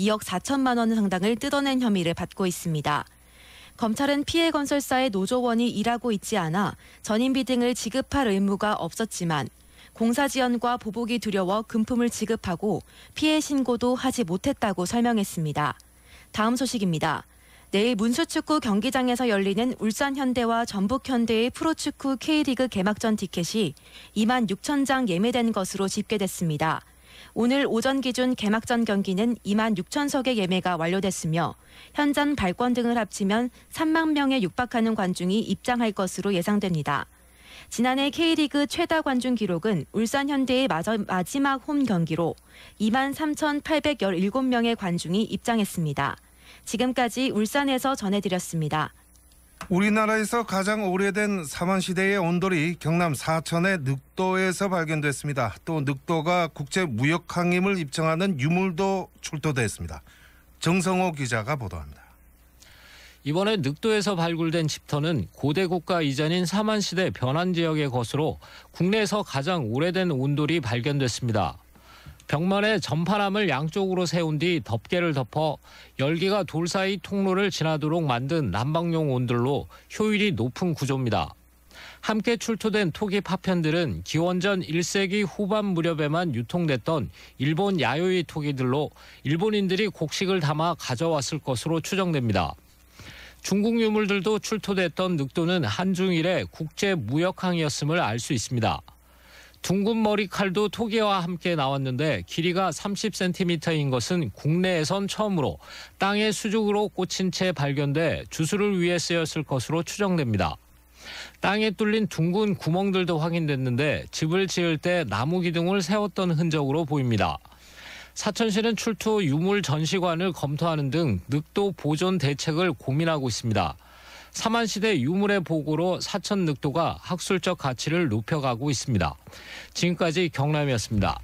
2억 4천만 원 상당을 뜯어낸 혐의를 받고 있습니다. 검찰은 피해 건설사의 노조원이 일하고 있지 않아 전인비 등을 지급할 의무가 없었지만 공사 지연과 보복이 두려워 금품을 지급하고 피해 신고도 하지 못했다고 설명했습니다. 다음 소식입니다. 내일 문수축구 경기장에서 열리는 울산현대와 전북현대의 프로축구 K리그 개막전 티켓이 2만 6천 장 예매된 것으로 집계됐습니다. 오늘 오전 기준 개막전 경기는 2만 6천석의 예매가 완료됐으며 현장 발권 등을 합치면 3만 명에 육박하는 관중이 입장할 것으로 예상됩니다. 지난해 K리그 최다 관중 기록은 울산현대의 마지막 홈 경기로 2만 3,817명의 관중이 입장했습니다. 지금까지 울산에서 전해드렸습니다. 우리나라에서 가장 오래된 사만시대의 온돌이 경남 사천의 늑도에서 발견됐습니다. 또 늑도가 국제무역항임을 입증하는 유물도 출토됐습니다. 정성호 기자가 보도합니다. 이번에 늑도에서 발굴된 집터는 고대 국가 이전인 사만시대 변환 지역의 것으로 국내에서 가장 오래된 온돌이 발견됐습니다. 벽면에 전파남을 양쪽으로 세운 뒤 덮개를 덮어 열기가 돌 사이 통로를 지나도록 만든 난방용 온돌로 효율이 높은 구조입니다. 함께 출토된 토기 파편들은 기원전 1세기 후반 무렵에만 유통됐던 일본 야요이 토기들로 일본인들이 곡식을 담아 가져왔을 것으로 추정됩니다. 중국 유물들도 출토됐던 늑도는 한중일의 국제무역항이었음을 알 수 있습니다. 둥근 머리 칼도 토기와 함께 나왔는데 길이가 30cm인 것은 국내에선 처음으로 땅에 수직으로 꽂힌 채 발견돼 주술을 위해 쓰였을 것으로 추정됩니다. 땅에 뚫린 둥근 구멍들도 확인됐는데 집을 지을 때 나무 기둥을 세웠던 흔적으로 보입니다. 사천시는 출토 유물 전시관을 검토하는 등 늑도 보존 대책을 고민하고 있습니다. 사만시대 유물의 보고로 사천 늑도가 학술적 가치를 높여가고 있습니다. 지금까지 경남이었습니다.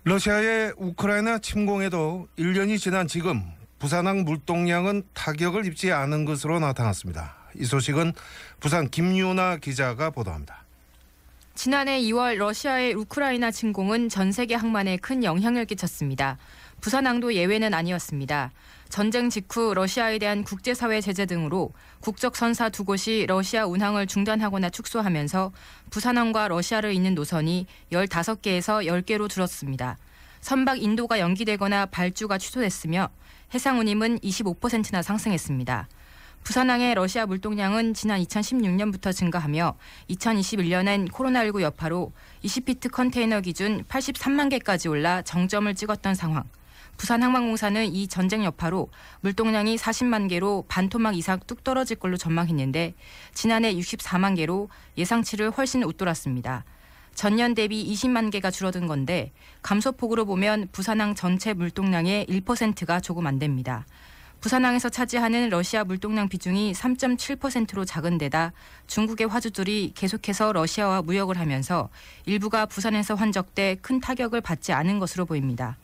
러시아의 우크라이나 침공에도 1년이 지난 지금 부산항 물동량은 타격을 입지 않은 것으로 나타났습니다. 이 소식은 부산 김유나 기자가 보도합니다. 지난해 2월 러시아의 우크라이나 침공은 전 세계 항만에 큰 영향을 끼쳤습니다. 부산항도 예외는 아니었습니다. 전쟁 직후 러시아에 대한 국제사회 제재 등으로 국적선사 2곳이 러시아 운항을 중단하거나 축소하면서 부산항과 러시아를 잇는 노선이 15개에서 10개로 줄었습니다. 선박 인도가 연기되거나 발주가 취소됐으며 해상 운임은 25%나 상승했습니다. 부산항의 러시아 물동량은 지난 2016년부터 증가하며 2021년엔 코로나19 여파로 20피트 컨테이너 기준 83만 개까지 올라 정점을 찍었던 상황. 부산항만공사는 이 전쟁 여파로 물동량이 40만 개로 반토막 이상 뚝 떨어질 걸로 전망했는데 지난해 64만 개로 예상치를 훨씬 웃돌았습니다. 전년 대비 20만 개가 줄어든 건데 감소폭으로 보면 부산항 전체 물동량의 1%가 조금 안 됩니다. 부산항에서 차지하는 러시아 물동량 비중이 3.7%로 작은 데다 중국의 화주들이 계속해서 러시아와 무역을 하면서 일부가 부산에서 환적돼 큰 타격을 받지 않은 것으로 보입니다.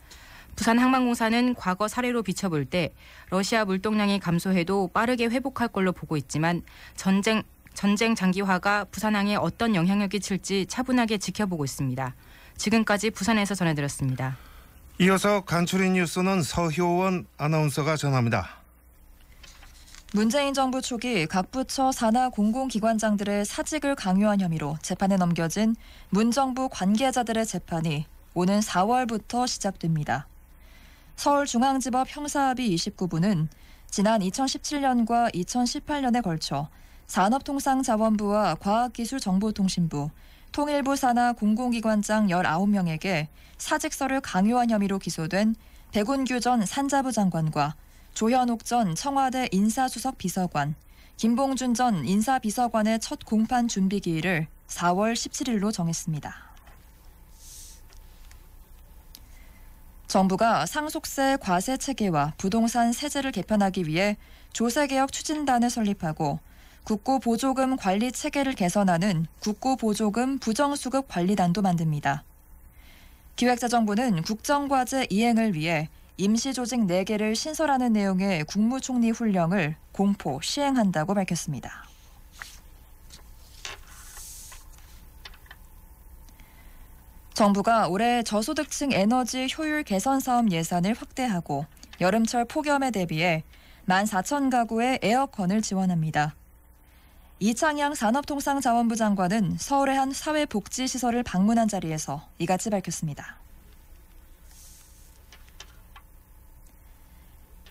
부산항만공사는 과거 사례로 비춰볼 때 러시아 물동량이 감소해도 빠르게 회복할 걸로 보고 있지만 전쟁 장기화가 부산항에 어떤 영향을 끼칠지 차분하게 지켜보고 있습니다. 지금까지 부산에서 전해드렸습니다. 이어서 간추린 뉴스는 서효원 아나운서가 전합니다. 문재인 정부 초기 각 부처 산하 공공기관장들의 사직을 강요한 혐의로 재판에 넘겨진 문정부 관계자들의 재판이 오는 4월부터 시작됩니다. 서울중앙지법 형사합의 29부는 지난 2017년과 2018년에 걸쳐 산업통상자원부와 과학기술정보통신부, 통일부 산하 공공기관장 19명에게 사직서를 강요한 혐의로 기소된 백운규 전 산자부 장관과 조현옥 전 청와대 인사수석 비서관, 김봉준 전 인사비서관의 첫 공판 준비 기일을 4월 17일로 정했습니다. 정부가 상속세 과세 체계와 부동산 세제를 개편하기 위해 조세개혁 추진단을 설립하고 국고보조금 관리 체계를 개선하는 국고보조금 부정수급 관리단도 만듭니다. 기획재정부는 국정과제 이행을 위해 임시조직 4개를 신설하는 내용의 국무총리 훈령을 공포 시행한다고 밝혔습니다. 정부가 올해 저소득층 에너지 효율 개선 사업 예산을 확대하고 여름철 폭염에 대비해 14,000가구의 에어컨을 지원합니다. 이창양 산업통상자원부 장관은 서울의 한 사회복지시설을 방문한 자리에서 이같이 밝혔습니다.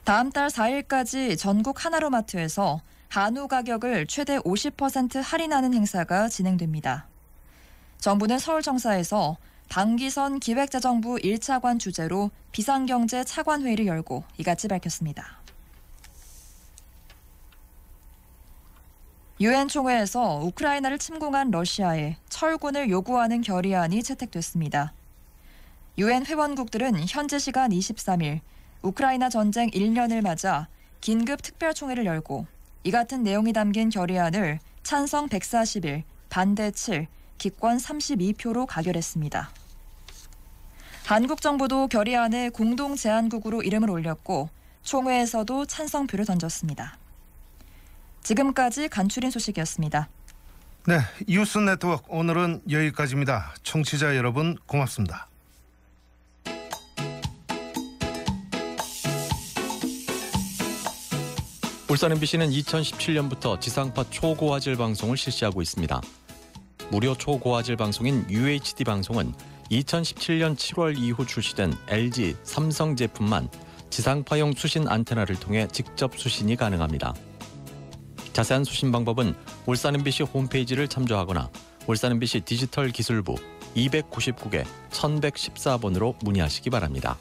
다음 달 4일까지 전국 하나로마트에서 한우 가격을 최대 50% 할인하는 행사가 진행됩니다. 정부는 서울청사에서 방기선 기획재정부 1차관 주재로 비상경제 차관회의를 열고 이같이 밝혔습니다. 유엔 총회에서 우크라이나를 침공한 러시아에 철군을 요구하는 결의안이 채택됐습니다. 유엔 회원국들은 현지 시간 23일 우크라이나 전쟁 1년을 맞아 긴급 특별총회를 열고 이 같은 내용이 담긴 결의안을 찬성 141, 반대 7, 기권 32표로 가결했습니다. 한국 정부도 결의안에 공동 제안국으로 이름을 올렸고 총회에서도 찬성표를 던졌습니다. 지금까지 간추린 소식이었습니다. 네, 이웃 네트워크 오늘은 여기까지입니다. 청취자 여러분 고맙습니다. 울산 MBC는 2017년부터 지상파 초고화질 방송을 실시하고 있습니다. 무료 초고화질 방송인 UHD 방송은 2017년 7월 이후 출시된 LG, 삼성 제품만 지상파용 수신 안테나를 통해 직접 수신이 가능합니다. 자세한 수신 방법은 울산 MBC 홈페이지를 참조하거나 울산 MBC 디지털 기술부 299개 1114번으로 문의하시기 바랍니다.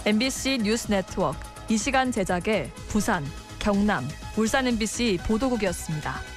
MBC 뉴스 네트워크 이 시간 제작의 부산, 경남, 울산 MBC 보도국이었습니다.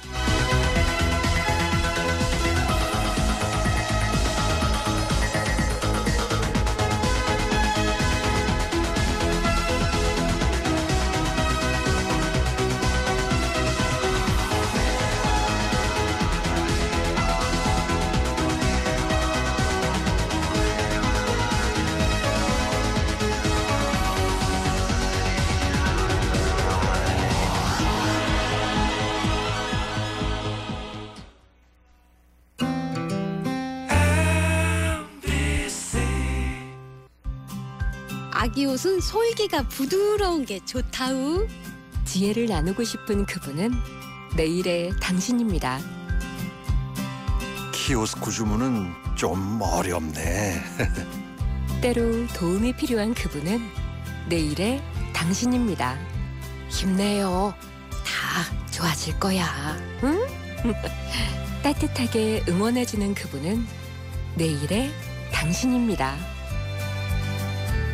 아기 옷은 솔기가 부드러운 게 좋다우. 지혜를 나누고 싶은 그분은 내일의 당신입니다. 키오스크 주문은 좀 어렵네. 때로 도움이 필요한 그분은 내일의 당신입니다. 힘내요. 다 좋아질 거야. 응? 따뜻하게 응원해주는 그분은 내일의 당신입니다.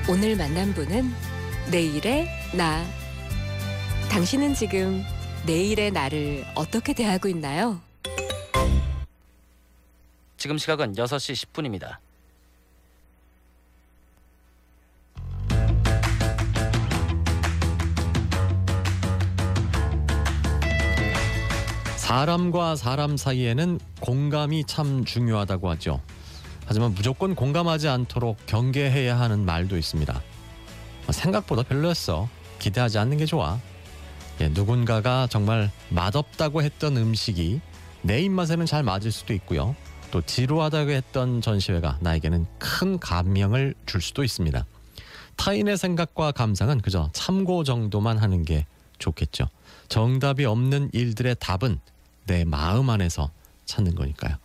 오늘 만난 분은 내일의 나. 당신은 지금 내일의 나를 어떻게 대하고 있나요? 지금 시각은 6시 10분입니다. 사람과 사람 사이에는 공감이 참 중요하다고 하죠. 하지만 무조건 공감하지 않도록 경계해야 하는 말도 있습니다. 생각보다 별로였어. 기대하지 않는 게 좋아. 누군가가 정말 맛없다고 했던 음식이 내 입맛에는 잘 맞을 수도 있고요. 또 지루하다고 했던 전시회가 나에게는 큰 감명을 줄 수도 있습니다. 타인의 생각과 감상은 그저 참고 정도만 하는 게 좋겠죠. 정답이 없는 일들의 답은 내 마음 안에서 찾는 거니까요.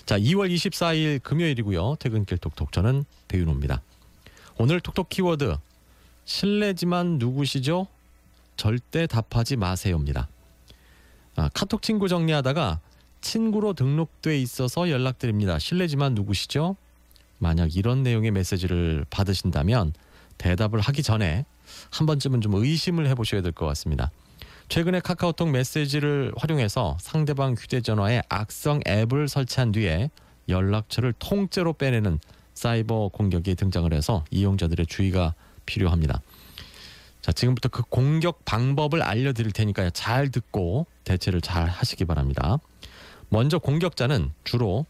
자, 2월 24일 금요일이고요. 퇴근길 톡톡, 저는 배윤호입니다. 오늘 톡톡 키워드 실례지만 누구시죠? 절대 답하지 마세요입니다. 카톡 친구 정리하다가 친구로 등록돼 있어서 연락드립니다. 실례지만 누구시죠? 만약 이런 내용의 메시지를 받으신다면 대답을 하기 전에 한 번쯤은 좀 의심을 해보셔야 될 것 같습니다. 최근에 카카오톡 메시지를 활용해서 상대방 휴대전화에 악성 앱을 설치한 뒤에 연락처를 통째로 빼내는 사이버 공격이 등장을 해서 이용자들의 주의가 필요합니다. 자, 지금부터 그 공격 방법을 알려드릴 테니까요. 잘 듣고 대처를 잘 하시기 바랍니다. 먼저 공격자는 주로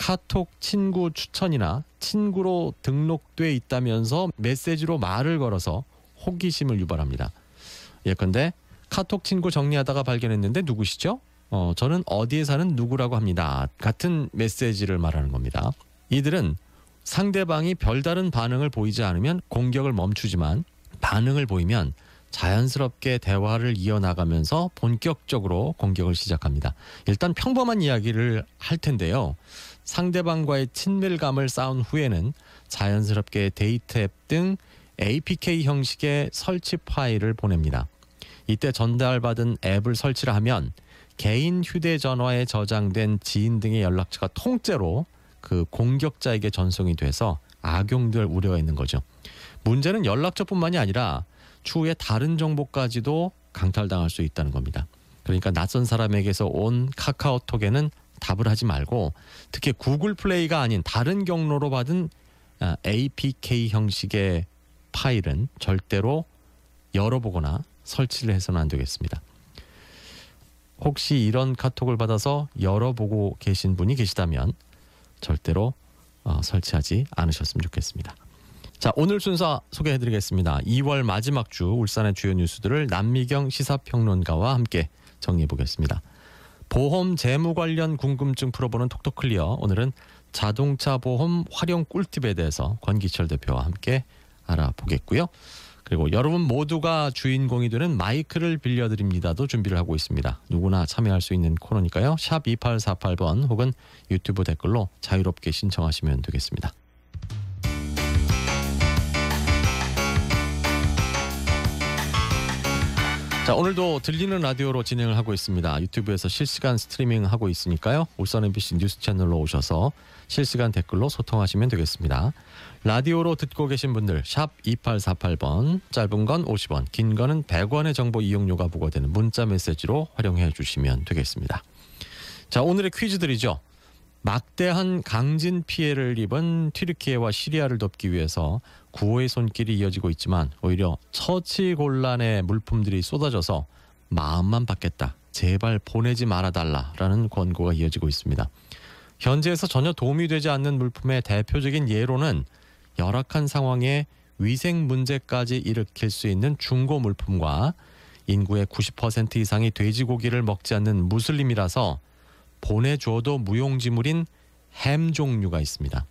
카톡 친구 추천이나 친구로 등록돼 있다면서 메시지로 말을 걸어서 호기심을 유발합니다. 예컨대 카톡 친구 정리하다가 발견했는데 누구시죠? 저는 어디에 사는 누구라고 합니다. 같은 메시지를 말하는 겁니다. 이들은 상대방이 별다른 반응을 보이지 않으면 공격을 멈추지만 반응을 보이면 자연스럽게 대화를 이어나가면서 본격적으로 공격을 시작합니다. 일단 평범한 이야기를 할 텐데요. 상대방과의 친밀감을 쌓은 후에는 자연스럽게 데이트 앱 등 APK 형식의 설치 파일을 보냅니다. 이때 전달받은 앱을 설치를 하면 개인 휴대전화에 저장된 지인 등의 연락처가 통째로 그 공격자에게 전송이 돼서 악용될 우려가 있는 거죠. 문제는 연락처뿐만이 아니라 추후에 다른 정보까지도 강탈당할 수 있다는 겁니다. 그러니까 낯선 사람에게서 온 카카오톡에는 답을 하지 말고 특히 구글 플레이가 아닌 다른 경로로 받은 APK 형식의 파일은 절대로 열어보거나 설치를 해서는 안 되겠습니다. 혹시 이런 카톡을 받아서 열어보고 계신 분이 계시다면 절대로 설치하지 않으셨으면 좋겠습니다. 자, 오늘 순서 소개해드리겠습니다. 2월 마지막 주 울산의 주요 뉴스들을 남미경 시사평론가와 함께 정리해보겠습니다. 보험 재무 관련 궁금증 풀어보는 톡톡클리어. 오늘은 자동차 보험 활용 꿀팁에 대해서 권기철 대표와 함께 알아보겠고요. 그리고 여러분 모두가 주인공이 되는 마이크를 빌려드립니다도 준비를 하고 있습니다. 누구나 참여할 수 있는 코너니까요. 샵 2848번 혹은 유튜브 댓글로 자유롭게 신청하시면 되겠습니다. 자, 오늘도 들리는 라디오로 진행을 하고 있습니다. 유튜브에서 실시간 스트리밍 하고 있으니까요. 울산 MBC 뉴스 채널로 오셔서 실시간 댓글로 소통하시면 되겠습니다. 라디오로 듣고 계신 분들 샵 2848번, 짧은 건 50원, 긴 거는 100원의 정보 이용료가 부과되는 문자 메시지로 활용해 주시면 되겠습니다. 자, 오늘의 퀴즈들이죠. 막대한 강진 피해를 입은 튀르키예와 시리아를 돕기 위해서 구호의 손길이 이어지고 있지만 오히려 처치곤란의 물품들이 쏟아져서 마음만 받겠다, 제발 보내지 말아달라라는 권고가 이어지고 있습니다. 현지에서 전혀 도움이 되지 않는 물품의 대표적인 예로는 열악한 상황에 위생 문제까지 일으킬 수 있는 중고 물품과 인구의 90% 이상이 돼지고기를 먹지 않는 무슬림이라서 보내줘도 무용지물인 햄 종류가 있습니다.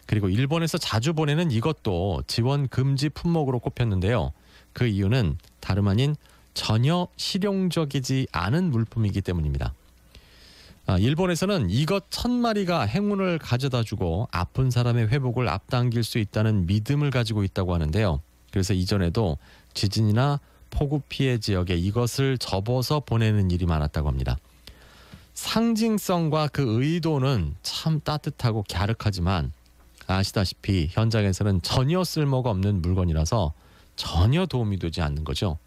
그리고 일본에서 자주 보내는 이것도 지원 금지 품목으로 꼽혔는데요. 그 이유는 다름 아닌 전혀 실용적이지 않은 물품이기 때문입니다. 일본에서는 이것 1000마리가 행운을 가져다주고 아픈 사람의 회복을 앞당길 수 있다는 믿음을 가지고 있다고 하는데요. 그래서 이전에도 지진이나 폭우 피해 지역에 이것을 접어서 보내는 일이 많았다고 합니다. 상징성과 그 의도는 참 따뜻하고 갸륵하지만 아시다시피 현장에서는 전혀 쓸모가 없는 물건이라서 전혀 도움이 되지 않는 거죠.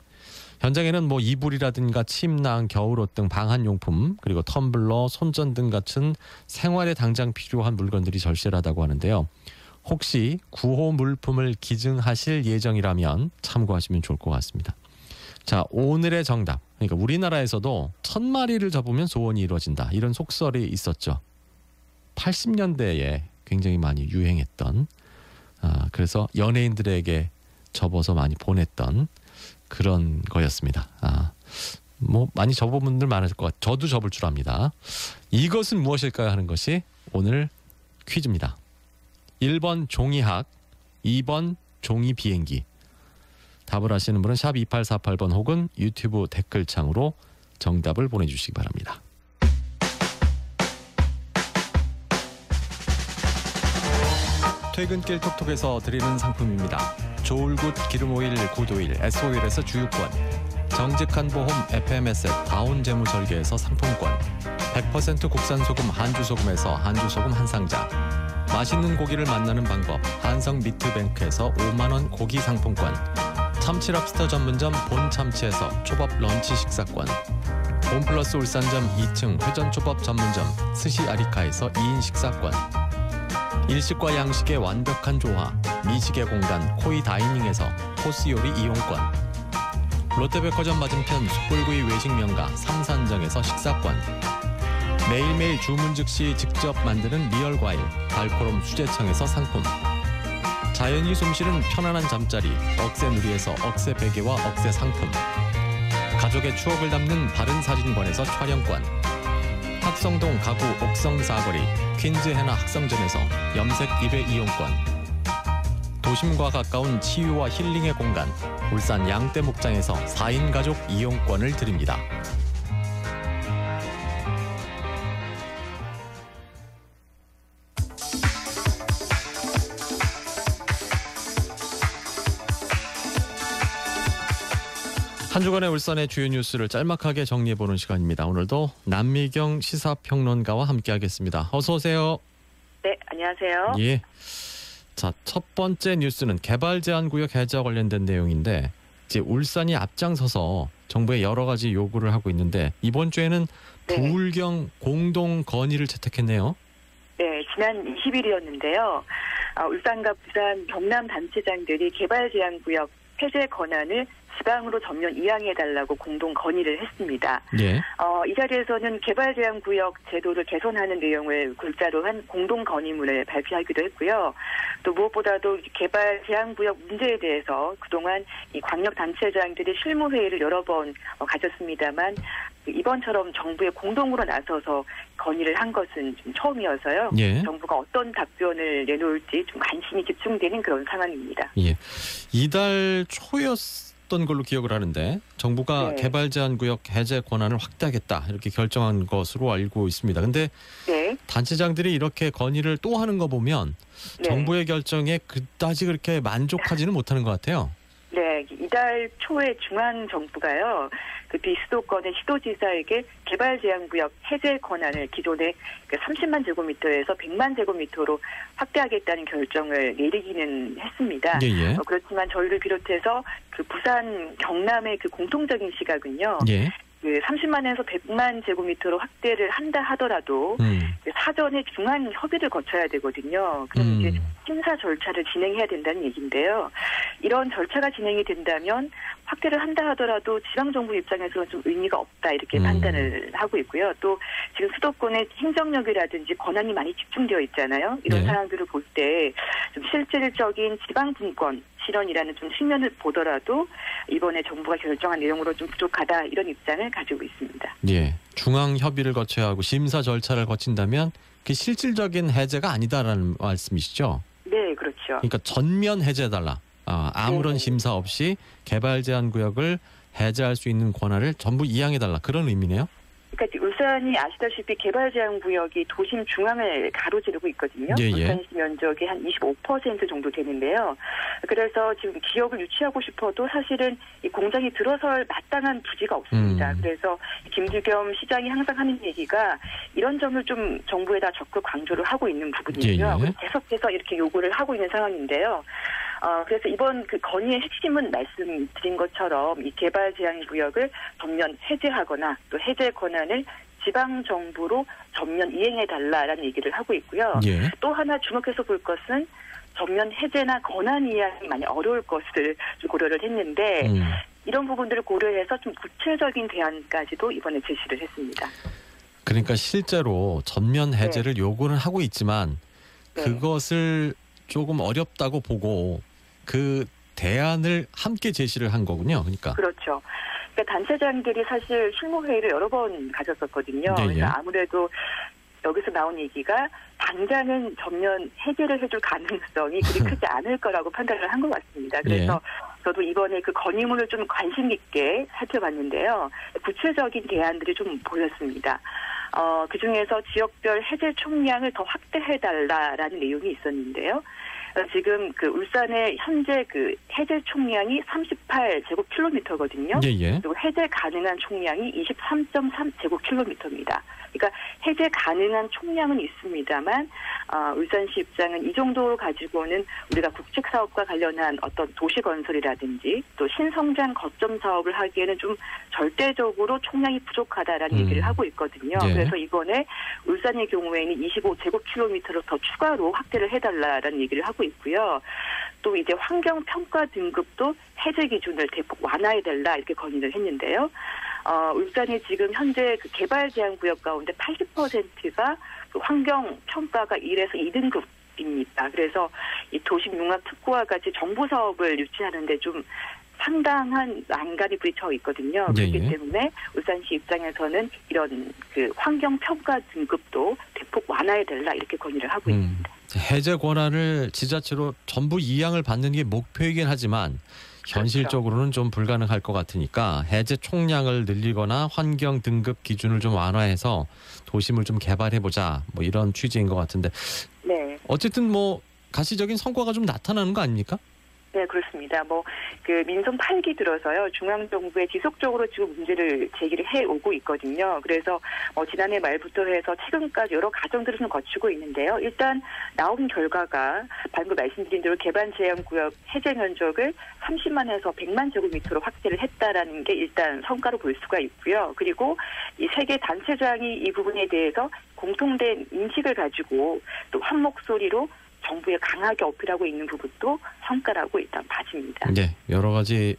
현장에는 이불이라든가 침낭, 겨울옷 등 방한용품, 그리고 텀블러, 손전등 같은 생활에 당장 필요한 물건들이 절실하다고 하는데요. 혹시 구호 물품을 기증하실 예정이라면 참고하시면 좋을 것 같습니다. 자, 오늘의 정답. 그러니까 우리나라에서도 1000마리를 접으면 소원이 이루어진다, 이런 속설이 있었죠. 80년대에 굉장히 많이 유행했던, 그래서 연예인들에게 접어서 많이 보냈던 그런 거였습니다. 많이 접어본 분들 많을 것 같아요. 저도 접을 줄 압니다. 이것은 무엇일까요 하는 것이 오늘 퀴즈입니다. 1번 종이학, 2번 종이 비행기. 답을 아시는 분은 샵 2848번 혹은 유튜브 댓글창으로 정답을 보내주시기 바랍니다. 퇴근길 톡톡에서 드리는 상품입니다. 조울굿 기름오일 굿오일 S오일에서 주유권, 정직한 보험 FMS의 다운 재무설계에서 상품권, 100% 국산 소금 한주소금에서 한주소금 한 상자, 맛있는 고기를 만나는 방법 한성 미트뱅크에서 5만원 고기 상품권, 참치랍스터 전문점 본참치에서 초밥 런치 식사권, 홈플러스 울산점 2층 회전초밥 전문점 스시 아리카에서 2인 식사권, 일식과 양식의 완벽한 조화 미식의 공간 코이 다이닝에서 코스 요리 이용권, 롯데백화점 맞은편 숯불구이 외식 명가 삼산정에서 식사권, 매일매일 주문 즉시 직접 만드는 리얼 과일 달코롬 수제청에서 상품, 자연이 숨쉬는 편안한 잠자리 억새누리에서 억새 베개와 억새 상품, 가족의 추억을 담는 바른사진관에서 촬영권, 학성동 가구 옥성 사거리 퀸즈 헤나 학성점에서 염색 2회 이용권, 도심과 가까운 치유와 힐링의 공간 울산 양떼목장에서 4인 가족 이용권을 드립니다. 한 주간의 울산의 주요 뉴스를 짤막하게 정리해보는 시간입니다. 오늘도 남미경 시사평론가와 함께하겠습니다. 어서 오세요. 네, 안녕하세요. 예. 자, 첫 번째 뉴스는 개발제한구역 해제와 관련된 내용인데 이제 울산이 앞장서서 정부에 여러 가지 요구를 하고 있는데 이번 주에는 부울경 공동 건의를 채택했네요. 네, 지난 20일이었는데요. 울산과 부산 경남 단체장들이 개발제한구역 해제 권한을 지방으로 전면 이양해달라고 공동 건의를 했습니다. 예. 이 자리에서는 개발제한구역 제도를 개선하는 내용을 글자로 한 공동 건의문을 발표하기도 했고요. 또 무엇보다도 개발제한구역 문제에 대해서 그동안 이 광역단체장들이 실무회의를 여러 번 가졌습니다만 이번처럼 정부에 공동으로 나서서 건의를 한 것은 좀 처음이어서요. 예. 정부가 어떤 답변을 내놓을지 좀 관심이 집중되는 그런 상황입니다. 예. 이달 초였던 걸로 기억을 하는데 정부가 개발제한구역 해제 권한을 확대하겠다 이렇게 결정한 것으로 알고 있습니다. 근데 단체장들이 이렇게 건의를 또 하는 거 보면 정부의 결정에 그다지 그렇게 만족하지는 못하는 것 같아요. 네, 이달 초에 중앙정부가요, 그 비수도권의 시도지사에게 개발제한구역 해제 권한을 기존의 30만 제곱미터에서 100만 제곱미터로 확대하겠다는 결정을 내리기는 했습니다. 예. 그렇지만 저희를 비롯해서 그 부산, 경남의 그 공통적인 시각은요. 예. 그 30만에서 100만 제곱미터로 확대를 한다 하더라도 사전에 중앙 협의를 거쳐야 되거든요. 그럼 이제 심사 절차를 진행해야 된다는 얘기인데요. 이런 절차가 진행이 된다면 확대를 한다 하더라도 지방정부 입장에서는 좀 의미가 없다 이렇게 판단을 하고 있고요. 또 지금 수도권의 행정력이라든지 권한이 많이 집중되어 있잖아요. 이런 상황들을 볼 때 좀 실질적인 지방분권 실현이라는 좀 측면을 보더라도 이번에 정부가 결정한 내용으로 좀 부족하다 이런 입장을 가지고 있습니다. 예, 중앙 협의를 거쳐야 하고 심사 절차를 거친다면 그 실질적인 해제가 아니다라는 말씀이시죠? 네, 그렇죠. 그러니까 전면 해제해달라. 아무런 심사 없이 개발제한구역을 해제할 수 있는 권한을 전부 이양해달라 그런 의미네요. 그러니까 울산이 아시다시피 개발제한구역이 도심 중앙을 가로지르고 있거든요. 예. 울산시 면적이 한 25% 정도 되는데요. 그래서 지금 기업을 유치하고 싶어도 사실은 이 공장이 들어설 마땅한 부지가 없습니다. 그래서 김주겸 시장이 항상 하는 얘기가 이런 점을 좀 정부에다 적극 강조를 하고 있는 부분이고요. 계속해서 이렇게 요구를 하고 있는 상황인데요. 그래서 이번 그 건의의 핵심은 말씀드린 것처럼 이 개발제한구역을 전면 해제하거나 또 해제 권한을 지방정부로 전면 이행해달라라는 얘기를 하고 있고요. 또 하나 주목해서 볼 것은 전면 해제나 권한 이양이 많이 어려울 것을 좀 고려를 했는데 이런 부분들을 고려해서 좀 구체적인 대안까지도 이번에 제시를 했습니다. 그러니까 실제로 전면 해제를 요구는 하고 있지만 그것을 조금 어렵다고 보고 그 대안을 함께 제시를 한 거군요. 그러니까. 그렇죠. 그러니까 단체장들이 사실 실무회의를 여러 번 가졌었거든요. 그래서 아무래도 여기서 나온 얘기가 당장은 전면 해제를 해줄 가능성이 그리 크지 않을 거라고 판단을 한 것 같습니다. 그래서 저도 이번에 그 건의문을 좀 관심 있게 살펴봤는데요. 구체적인 대안들이 좀 보였습니다. 그중에서 지역별 해제 총량을 더 확대해달라라는 내용이 있었는데요. 지금 그 울산의 현재 그 해제 총량이 38제곱킬로미터거든요. 그리고 해제 가능한 총량이 23.3제곱킬로미터입니다. 그러니까 해제 가능한 총량은 있습니다만 울산시 입장은 이 정도 가지고는 우리가 국책사업과 관련한 어떤 도시건설이라든지 또 신성장 거점 사업을 하기에는 좀 절대적으로 총량이 부족하다라는 얘기를 하고 있거든요. 그래서 이번에 울산의 경우에는 25제곱킬로미터로 더 추가로 확대를 해달라라는 얘기를 하고 있고요. 또 이제 환경평가 등급도 해제 기준을 대폭 완화해달라 이렇게 건의를 했는데요. 울산이 지금 현재 그 개발 제한 구역 가운데 80%가 그 환경 평가가 1에서 2등급입니다. 그래서 이 도심 융합 특구와 같이 정부 사업을 유치하는데 좀 상당한 난간이 부딪혀 있거든요. 그렇기 때문에 울산시 입장에서는 이런 그 환경 평가 등급도 대폭 완화해달라 이렇게 건의를 하고 있습니다. 해제 권한을 지자체로 전부 이양을 받는 게 목표이긴 하지만 현실적으로는 좀 불가능할 것 같으니까 해제 총량을 늘리거나 환경 등급 기준을 좀 완화해서 도심을 좀 개발해보자 뭐 이런 취지인 것 같은데 네. 어쨌든 뭐 가시적인 성과가 좀 나타나는 거 아닙니까? 네, 그렇습니다. 그 민선 8기 들어서요, 중앙정부에 지속적으로 지금 문제를 제기를 해오고 있거든요. 그래서 지난해 말부터 해서 최근까지 여러 과정들을 좀 거치고 있는데요. 일단 나온 결과가 방금 말씀드린 대로 개발 제한 구역 해제 면적을 30만에서 100만 제곱미터로 확대를 했다라는 게 일단 성과로 볼 수가 있고요. 그리고 이 세계 단체장이 이 부분에 대해서 공통된 인식을 가지고 또 한 목소리로 정부에 강하게 어필하고 있는 부분도 성과라고 일단 봐집니다. 네, 여러 가지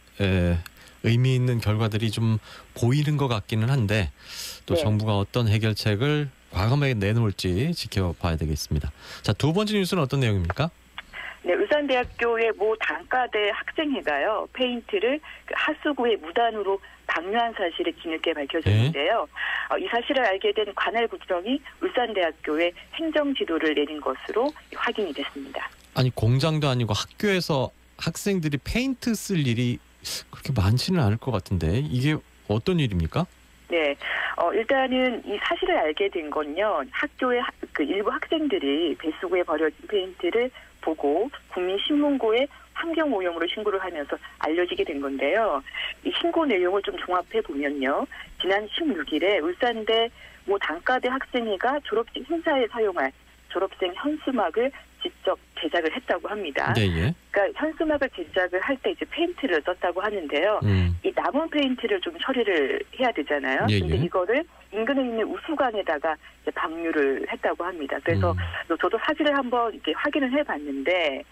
의미 있는 결과들이 좀 보이는 것 같기는 한데 또 정부가 어떤 해결책을 과감하게 내놓을지 지켜봐야 되겠습니다. 자, 두 번째 뉴스는 어떤 내용입니까? 네, 울산대학교의 모 단과대 학생회가요, 페인트를 그 하수구에 무단으로 방류한 사실이 뒤늦게 밝혀졌는데요. 이 사실을 알게 된 관할구청이 울산대학교에 행정지도를 내린 것으로 확인이 됐습니다. 아니, 공장도 아니고 학교에서 학생들이 페인트 쓸 일이 그렇게 많지는 않을 것 같은데 이게 어떤 일입니까? 네, 일단은 이 사실을 알게 된 건요, 학교의 그 일부 학생들이 배수구에 버려진 페인트를 보고 국민신문고에 환경오염으로 신고를 하면서 알려지게 된 건데요. 이 신고 내용을 좀 종합해 보면요, 지난 16일에 울산대 모 단과대 학생회가 졸업식 행사에 사용할 졸업생 현수막을 직접 제작을 했다고 합니다. 네. 그러니까 현수막을 제작을 할 때 이제 페인트를 썼다고 하는데요. 이 남은 페인트를 좀 처리를 해야 되잖아요. 근데 이거를 인근에 있는 우수관에다가 이제 방류를 했다고 합니다. 그래서 저도 사진을 한번 이렇게 확인을 해봤는데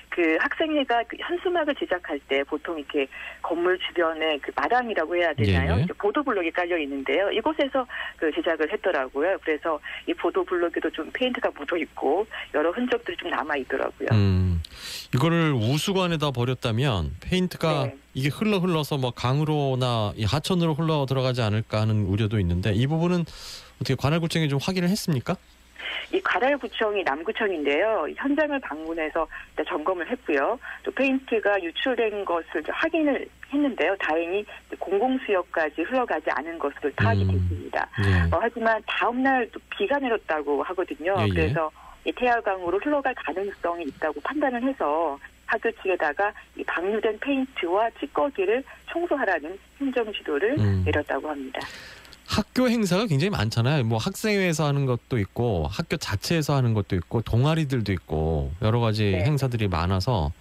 그 학생회가 그 현수막을 제작할 때 보통 이렇게 건물 주변에 그 마당이라고 해야 되나요? 보도블록이 깔려 있는데요. 이곳에서 그 제작을 했더라고요. 그래서 이 보도블록에도 좀 페인트가 묻어 있고 여러 흔적들이 좀 남아 있더라고요. 이거를 우수관에다 버렸다면 페인트가 이게 흘러서 뭐 강으로나 이 하천으로 흘러 들어가지 않을까 하는 우려도 있는데 이 부분은 어떻게 관할구청이 좀 확인을 했습니까? 이 관할구청이 남구청인데요. 현장을 방문해서 점검을 했고요. 또 페인트가 유출된 것을 확인을 했는데요. 다행히 공공수역까지 흘러가지 않은 것으로 파악이 됐습니다. 하지만 다음 날 또 비가 내렸다고 하거든요. 그래서 이 태화강으로 흘러갈 가능성이 있다고 판단을 해서 학교 측에다가 이 방류된 페인트와 찌꺼기를 청소하라는 행정지도를 내렸다고 합니다. 학교 행사가 굉장히 많잖아요. 뭐 학생회에서 하는 것도 있고 학교 자체에서 하는 것도 있고 동아리들도 있고 여러 가지 행사들이 많아서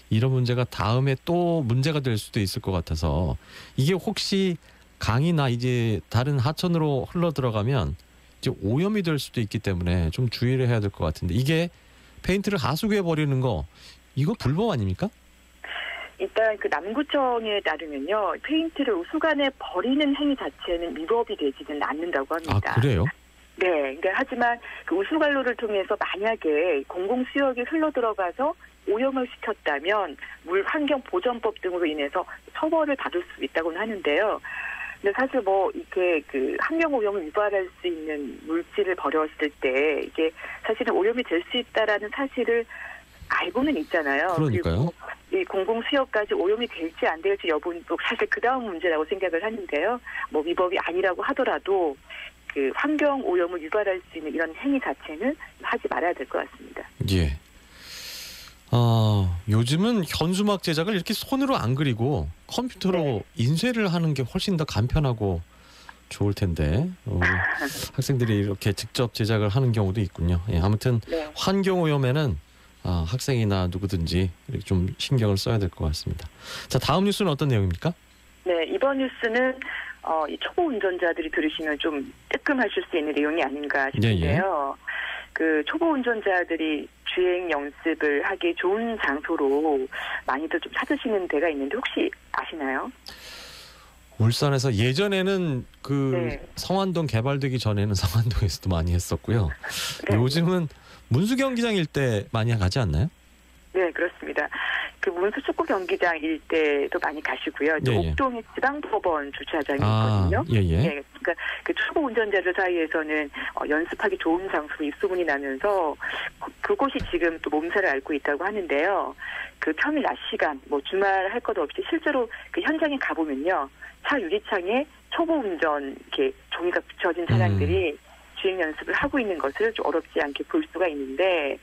이런 문제가 다음에 또 문제가 될 수도 있을 것 같아서 이게 혹시 강이나 이제 다른 하천으로 흘러 들어가면 이제 오염이 될 수도 있기 때문에 좀 주의를 해야 될 것 같은데 이게 페인트를 하수구에 버리는 거 이거 불법 아닙니까? 일단 그 남구청에 따르면요, 페인트를 우수관에 버리는 행위 자체는 위법이 되지는 않는다고 합니다. 아, 그래요? 네, 그러니까 하지만 그 우수관로를 통해서 만약에 공공수역이 흘러 들어가서 오염을 시켰다면 물환경보전법 등으로 인해서 처벌을 받을 수 있다고는 하는데요. 근데 사실 뭐 이렇게 그 환경 오염을 유발할 수 있는 물질을 버렸을 때 이게 사실은 오염이 될 수 있다라는 사실을 알고는 있잖아요. 그러니까요. 그리고 이 공공수역까지 오염이 될지 안 될지 여부는 또 사실 그 다음 문제라고 생각을 하는데요. 뭐 위법이 아니라고 하더라도 그 환경 오염을 유발할 수 있는 이런 행위 자체는 하지 말아야 될 것 같습니다. 예. 요즘은 현수막 제작을 이렇게 손으로 안 그리고 컴퓨터로 인쇄를 하는 게 훨씬 더 간편하고 좋을 텐데 학생들이 이렇게 직접 제작을 하는 경우도 있군요. 예, 아무튼 환경 오염에는 학생이나 누구든지 이렇게 좀 신경을 써야 될 것 같습니다. 자, 다음 뉴스는 어떤 내용입니까? 네, 이번 뉴스는 이 초보 운전자들이 들으시면 좀 뜨끔하실 수 있는 내용이 아닌가 싶은데요. 그 초보 운전자들이 주행 연습을 하기 좋은 장소로 많이들 좀 찾으시는 데가 있는데 혹시 아시나요? 울산에서 예전에는 그 성안동 개발되기 전에는 성안동에서도 많이 했었고요. 요즘은 문수 경기장 일대 많이 가지 않나요? 네, 그렇습니다. 그 문수 축구 경기장 일대도 많이 가시고요. 옥동에 지방법원 주차장이 있거든요. 네, 그러니까 그 초보 운전자들 사이에서는 연습하기 좋은 장소로 입소문이 나면서 그곳이 지금 또 몸살을 앓고 있다고 하는데요. 그 평일 낮 시간, 뭐 주말 할 것 없이 실제로 그 현장에 가보면요, 차 유리창에 초보 운전 이렇게 종이가 붙여진 차량들이 주행 연습을 하고 있는 것을 좀 어렵지 않게 볼 수가 있는데,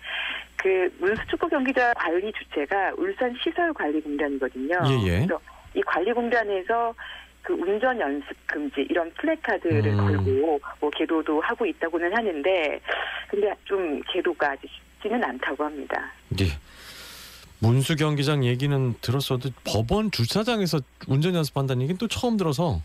그 문수 축구 경기장 관리 주체가 울산시설관리공단이거든요. 그래서 이 관리공단에서 그 운전 연습 금지 이런 플래카드를 걸고 뭐 계도도 하고 있다고는 하는데, 근데 좀 계도가 아직 쉽지는 않다고 합니다. 네. 문수 경기장 얘기는 들었어도 법원 주차장에서 운전 연습한다는 얘기는 또 처음 들어서.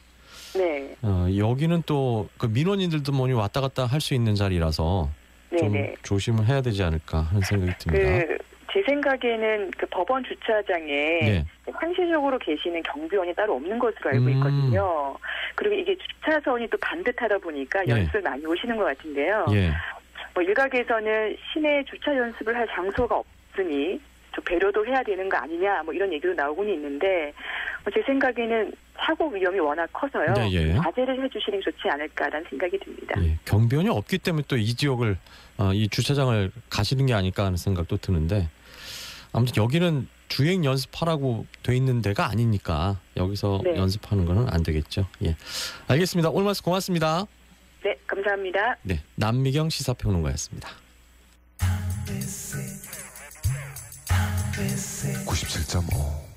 네. 여기는 또 그 민원인들도 뭐니 왔다 갔다 할 수 있는 자리라서 좀 조심을 해야 되지 않을까 하는 생각이 듭니다. 제 생각에는 그 법원 주차장에 상시적으로 계시는 경비원이 따로 없는 것으로 알고 있거든요. 그리고 이게 주차선이 또 반듯하다 보니까 연습을 많이 오시는 것 같은데요. 뭐 일각에서는 시내 주차 연습을 할 장소가 없으니 좀 배려도 해야 되는 거 아니냐, 뭐 이런 얘기도 나오고는 있는데, 제 생각에는 사고 위험이 워낙 커서요. 자제를 해주시는 게 좋지 않을까라는 생각이 듭니다. 경비원이 없기 때문에 또 이 지역을 이 주차장을 가시는 게 아닐까 하는 생각도 드는데, 아무튼 여기는 주행 연습하라고 돼 있는 데가 아니니까 여기서 연습하는 거는 안 되겠죠. 알겠습니다. 오늘 말씀 고맙습니다. 네, 감사합니다. 네, 남미경 시사평론가였습니다. 97.5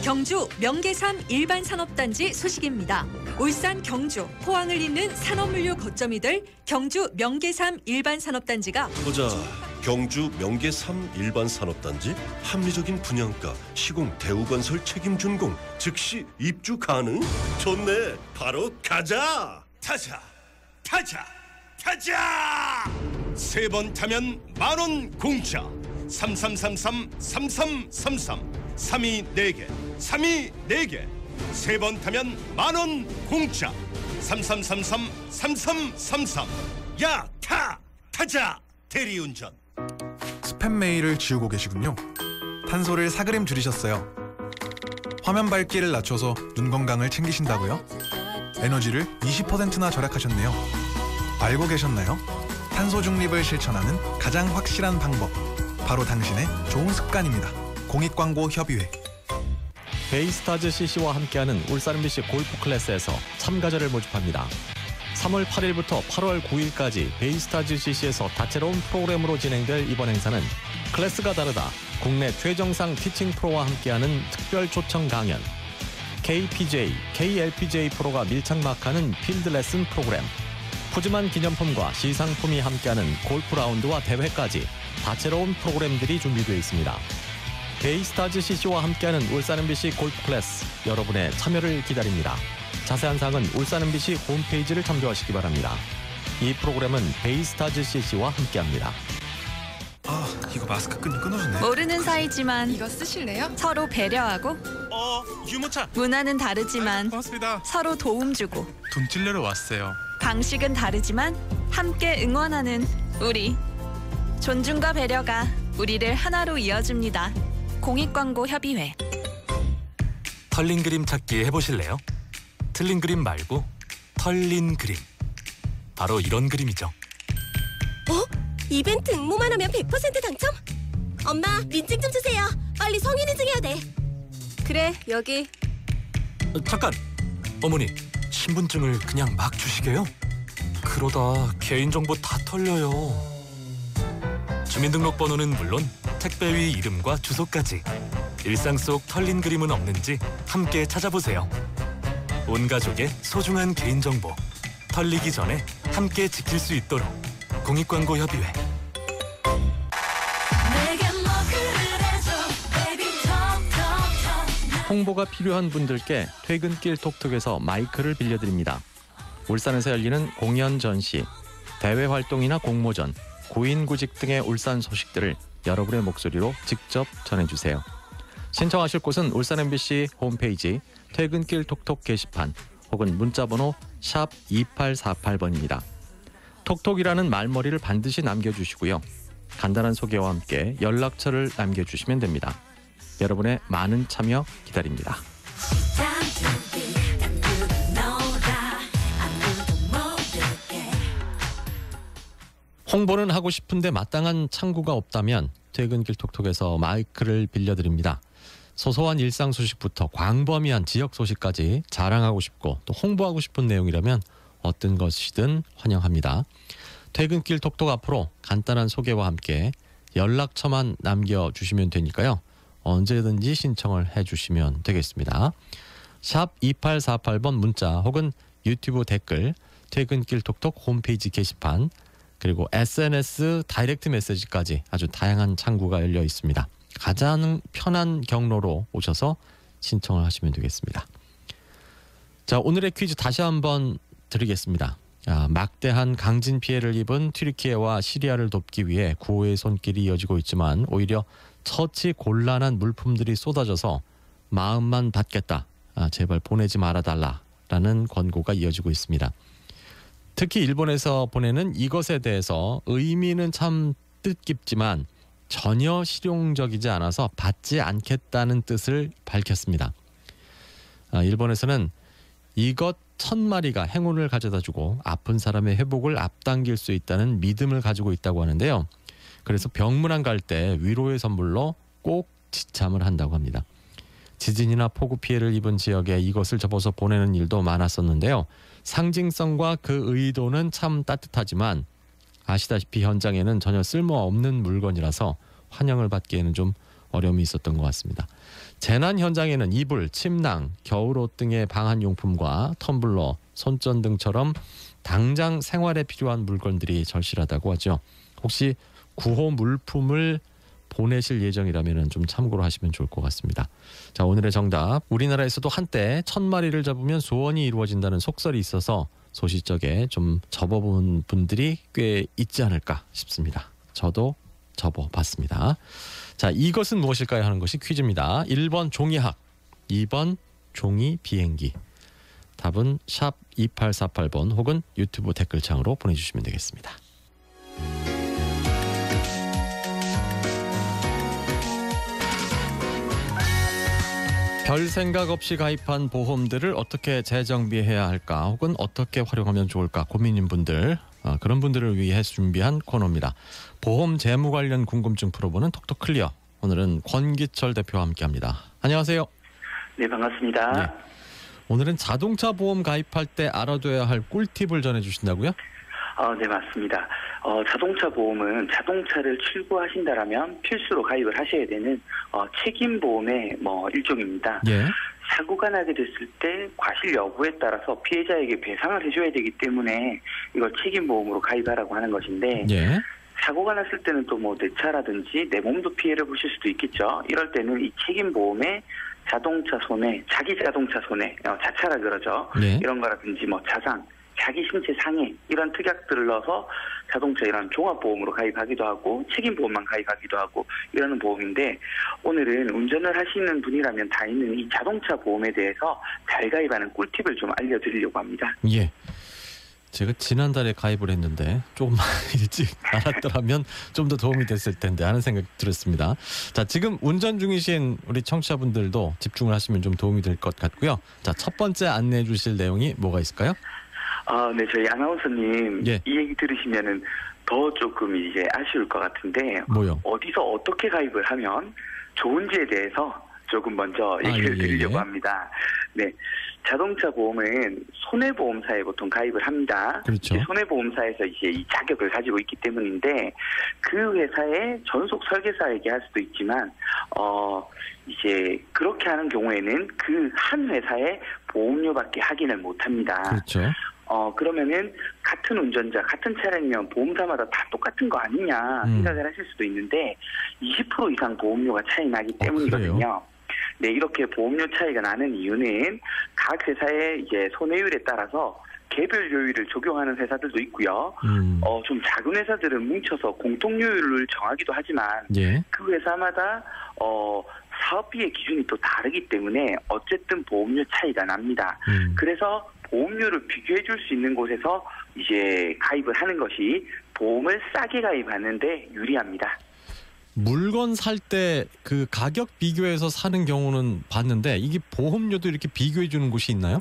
경주 명계삼 일반산업단지 소식입니다. 울산, 경주, 포항을 잇는 산업물류 거점이 될 경주 명계삼 일반산업단지가 보자, 경주 명계삼 일반산업단지 합리적인 분양가, 시공 대우건설 책임준공, 즉시 입주 가능? 좋네, 바로 가자! 타자! 세 번 타면 만원 공짜! 3333-3333 3이 4개, 3이 4개. 세 번 타면 만원 공짜. 3333-3333. 야, 타자! 대리운전. 스팸 메일을 지우고 계시군요. 탄소를 4g 줄이셨어요. 화면 밝기를 낮춰서 눈 건강을 챙기신다고요? 에너지를 20%나 절약하셨네요. 알고 계셨나요? 탄소 중립을 실천하는 가장 확실한 방법, 바로 당신의 좋은 습관입니다. 공익광고협의회. 베이스타즈 CC와 함께하는 울산 MBC 골프 클래스에서 참가자를 모집합니다. 3월 8일부터 8월 9일까지 베이스타즈 CC에서 다채로운 프로그램으로 진행될 이번 행사는 클래스가 다르다, 국내 최정상 티칭 프로와 함께하는 특별 초청 강연, KPJ, KLPJ 프로가 밀착막하는 필드 레슨 프로그램, 푸짐한 기념품과 시상품이 함께하는 골프 라운드와 대회까지 다채로운 프로그램들이 준비되어 있습니다. 베이스타즈 CC와 함께하는 울산 MBC 골프 클래스, 여러분의 참여를 기다립니다. 자세한 사항은 울산 MBC 홈페이지를 참조하시기 바랍니다. 이 프로그램은 베이스타즈 CC와 함께합니다. 이거 마스크 끈이 끊어지네. 모르는 사이지만 이거 쓰실래요? 서로 배려하고 유모차. 문화는 다르지만 고맙습니다. 서로 도움 주고 돈 찔러러 왔어요. 방식은 다르지만 함께 응원하는 우리. 존중과 배려가 우리를 하나로 이어줍니다. 공익광고협의회. 털린 그림 찾기 해보실래요? 틀린 그림 말고 털린 그림. 바로 이런 그림이죠. 이벤트 응모만 하면 100% 당첨? 엄마, 민증 좀 주세요. 빨리 성인 인증해야 돼. 그래, 여기. 잠깐! 어머니, 신분증을 그냥 막 주시게요? 그러다 개인정보 다 털려요. 주민등록번호는 물론 택배위 이름과 주소까지. 일상 속 털린 그림은 없는지 함께 찾아보세요. 온 가족의 소중한 개인정보. 털리기 전에 함께 지킬 수 있도록. 공익광고협의회. 홍보가 필요한 분들께 퇴근길 톡톡에서 마이크를 빌려드립니다. 울산에서 열리는 공연 전시, 대외 활동이나 공모전, 구인구직 등의 울산 소식들을 여러분의 목소리로 직접 전해주세요. 신청하실 곳은 울산 MBC 홈페이지 퇴근길 톡톡 게시판 혹은 문자번호 샵 2848번입니다. 톡톡이라는 말머리를 반드시 남겨주시고요. 간단한 소개와 함께 연락처를 남겨주시면 됩니다. 여러분의 많은 참여 기다립니다. 홍보는 하고 싶은데 마땅한 창구가 없다면 퇴근길 톡톡에서 마이크를 빌려드립니다. 소소한 일상 소식부터 광범위한 지역 소식까지 자랑하고 싶고 또 홍보하고 싶은 내용이라면 어떤 것이든 환영합니다. 퇴근길 톡톡 앞으로 간단한 소개와 함께 연락처만 남겨주시면 되니까요. 언제든지 신청을 해주시면 되겠습니다. 샵 2848번 문자 혹은 유튜브 댓글, 퇴근길 톡톡 홈페이지 게시판, 그리고 SNS 다이렉트 메시지까지 아주 다양한 창구가 열려 있습니다. 가장 편한 경로로 오셔서 신청을 하시면 되겠습니다. 자, 오늘의 퀴즈 다시 한번 드리겠습니다. 막대한 강진 피해를 입은 튀르키예와 시리아를 돕기 위해 구호의 손길이 이어지고 있지만 오히려 처치 곤란한 물품들이 쏟아져서 마음만 받겠다, 제발 보내지 말아달라라는 권고가 이어지고 있습니다. 특히 일본에서 보내는 이것에 대해서 의미는 참 뜻깊지만 전혀 실용적이지 않아서 받지 않겠다는 뜻을 밝혔습니다. 일본에서는 이것 1000마리가 행운을 가져다주고 아픈 사람의 회복을 앞당길 수 있다는 믿음을 가지고 있다고 하는데요. 그래서 병문안 갈 때 위로의 선물로 꼭 지참을 한다고 합니다. 지진이나 폭우 피해를 입은 지역에 이것을 접어서 보내는 일도 많았었는데요. 상징성과 그 의도는 참 따뜻하지만 아시다시피 현장에는 전혀 쓸모없는 물건이라서 환영을 받기에는 좀 어려움이 있었던 것 같습니다. 재난 현장에는 이불, 침낭, 겨울옷 등의 방한용품과 텀블러, 손전 등처럼 당장 생활에 필요한 물건들이 절실하다고 하죠. 혹시 구호 물품을 보내실 예정이라면 좀 참고로 하시면 좋을 것 같습니다. 자, 오늘의 정답. 우리나라에서도 한때 1000마리를 잡으면 소원이 이루어진다는 속설이 있어서 소시적에 좀 접어본 분들이 꽤 있지 않을까 싶습니다. 저도 접어봤습니다. 자, 이것은 무엇일까요 하는 것이 퀴즈입니다. 1번 종이학, 2번 종이 비행기. 답은 샵 2848번 혹은 유튜브 댓글창으로 보내주시면 되겠습니다. 별 생각 없이 가입한 보험들을 어떻게 재정비해야 할까 혹은 어떻게 활용하면 좋을까 고민인 분들, 그런 분들을 위해 준비한 코너입니다. 보험 재무 관련 궁금증 풀어보는 톡톡 클리어. 오늘은 권기철 대표와 함께합니다. 안녕하세요. 네, 반갑습니다. 네. 오늘은 자동차 보험 가입할 때 알아둬야 할 꿀팁을 전해주신다고요? 네, 맞습니다. 자동차 보험은 자동차를 출고하신다라면 필수로 가입을 하셔야 되는 책임보험의 일종입니다. 예. 사고가 나게 됐을 때 과실 여부에 따라서 피해자에게 배상을 해줘야 되기 때문에 이걸 책임보험으로 가입하라고 하는 것인데, 예. 사고가 났을 때는 또 내 차라든지 내 몸도 피해를 보실 수도 있겠죠. 이럴 때는 이 책임보험에 자동차 손해, 자기 자동차 손해, 자차라 그러죠. 네. 이런 거라든지 자상, 자기 신체 상해 이런 특약들을 넣어서 자동차 이런 종합보험으로 가입하기도 하고 책임보험만 가입하기도 하고 이러는 보험인데, 오늘은 운전을 하시는 분이라면 다 있는 이 자동차 보험에 대해서 잘 가입하는 꿀팁을 좀 알려드리려고 합니다. 예. 제가 지난달에 가입을 했는데 조금만 일찍 알았더라면 좀 더 도움이 됐을 텐데 하는 생각 들었습니다. 자, 지금 운전 중이신 우리 청취자분들도 집중을 하시면 좀 도움이 될 것 같고요. 자, 첫 번째 안내해 주실 내용이 뭐가 있을까요? 네, 저희 아나운서님 예. 이 얘기 들으시면은 더 조금 이제 아쉬울 것 같은데, 뭐요? 어디서 어떻게 가입을 하면 좋은지에 대해서 조금 먼저 얘기를 드리려고 합니다. 네, 자동차 보험은 손해보험사에 보통 가입을 합니다. 그렇죠. 손해보험사에서 이제 이 자격을 가지고 있기 때문인데, 그 회사의 전속 설계사에게 할 수도 있지만, 이제 그렇게 하는 경우에는 그 한 회사의 보험료밖에 확인을 못합니다. 그렇죠. 그러면은 같은 운전자, 같은 차량이면 보험사마다 다 똑같은 거 아니냐 생각을 하실 수도 있는데 20% 이상 보험료가 차이 나기 때문이거든요. 네, 이렇게 보험료 차이가 나는 이유는 각 회사의 이제 손해율에 따라서 개별 요율을 적용하는 회사들도 있고요. 좀 작은 회사들은 뭉쳐서 공통요율을 정하기도 하지만 예. 그 회사마다 사업비의 기준이 또 다르기 때문에 어쨌든 보험료 차이가 납니다. 그래서 보험료를 비교해 줄 수 있는 곳에서 이제 가입을 하는 것이 보험을 싸게 가입하는데 유리합니다. 물건 살 때 그 가격 비교해서 사는 경우는 봤는데 이게 보험료도 이렇게 비교해 주는 곳이 있나요?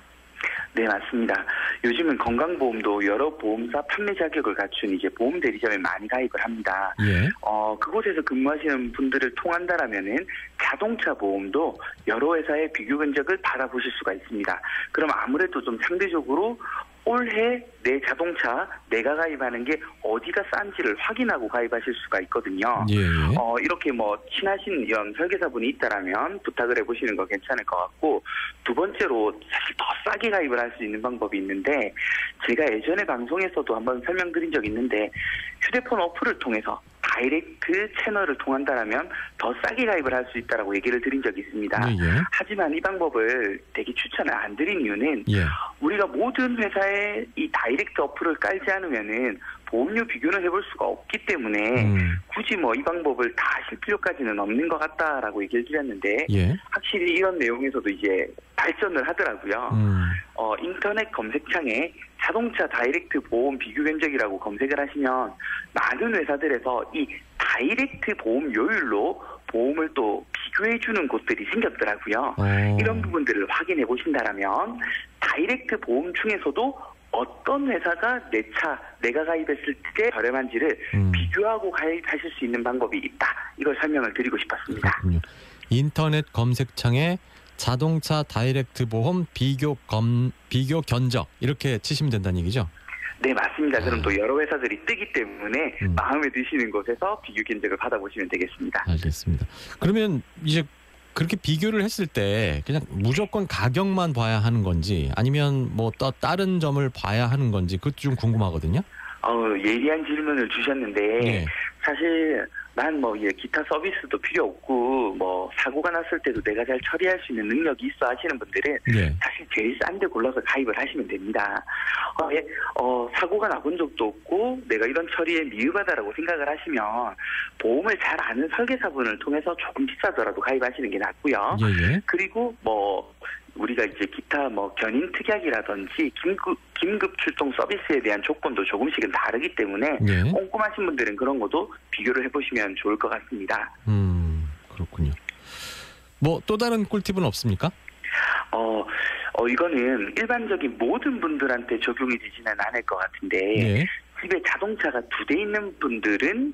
네, 맞습니다. 요즘은 건강보험도 여러 보험사 판매 자격을 갖춘 이제 보험 대리점에 많이 가입을 합니다. 예. 그곳에서 근무하시는 분들을 통한다라면은 자동차 보험도 여러 회사의 비교 견적을 받아보실 수가 있습니다. 그럼 아무래도 좀 상대적으로 올해 내 자동차 내가 가입하는 게 어디가 싼지를 확인하고 가입하실 수가 있거든요. 예. 이렇게 뭐 친하신 이런 설계사분이 있다라면 부탁을 해보시는 거 괜찮을 것 같고, 두 번째로 사실 더 싸게 가입을 할 수 있는 방법이 있는데, 제가 예전에 방송에서도 한번 설명드린 적이 있는데, 휴대폰 어플을 통해서 다이렉트 채널을 통한다라면 더 싸게 가입을 할 수 있다라고 얘기를 드린 적이 있습니다. 하지만 이 방법을 되게 추천을 안 드린 이유는 우리가 모든 회사에 이 다이렉트 어플을 깔지 않으면은 보험료 비교는 해볼 수가 없기 때문에 굳이 뭐 이 방법을 다 하실 필요까지는 없는 것 같다라고 얘기를 드렸는데 확실히 이런 내용에서도 이제 발전을 하더라고요. 인터넷 검색창에 자동차 다이렉트 보험 비교 견적이라고 검색을 하시면 많은 회사들에서 이 다이렉트 보험료율로 보험을 또 비교해주는 곳들이 생겼더라고요. 이런 부분들을 확인해 보신다라면 다이렉트 보험 중에서도 어떤 회사가 내 차 내가 가입했을 때 저렴한지를 비교하고 가입하실 수 있는 방법이 있다. 이걸 설명을 드리고 싶었습니다. 그렇군요. 인터넷 검색창에 자동차 다이렉트 보험 비교 견적 이렇게 치시면 된다는 얘기죠? 네, 맞습니다. 그럼 또 여러 회사들이 뜨기 때문에 마음에 드시는 곳에서 비교 견적을 받아보시면 되겠습니다. 알겠습니다. 그러면 이제 그렇게 비교를 했을 때 그냥 무조건 가격만 봐야 하는 건지 아니면 뭐 또 다른 점을 봐야 하는 건지 그것도 좀 궁금하거든요. 예리한 질문을 주셨는데 사실 난 뭐 기타 서비스도 필요 없고 뭐 사고가 났을 때도 내가 잘 처리할 수 있는 능력이 있어 하시는 분들은 사실 제일 싼 데 골라서 가입을 하시면 됩니다. 사고가 나본 적도 없고 내가 이런 처리에 미흡하다라고 생각을 하시면 보험을 잘 아는 설계사분을 통해서 조금 비싸더라도 가입하시는 게 낫고요. 그리고 뭐 우리가 이제 기타 뭐 견인 특약이라든지 긴급 출동 서비스에 대한 조건도 조금씩은 다르기 때문에 꼼꼼하신 분들은 그런 것도 비교를 해보시면 좋을 것 같습니다. 그렇군요. 뭐 또 다른 꿀팁은 없습니까? 이거는 일반적인 모든 분들한테 적용이 되지는 않을 것 같은데 집에 자동차가 2대 있는 분들은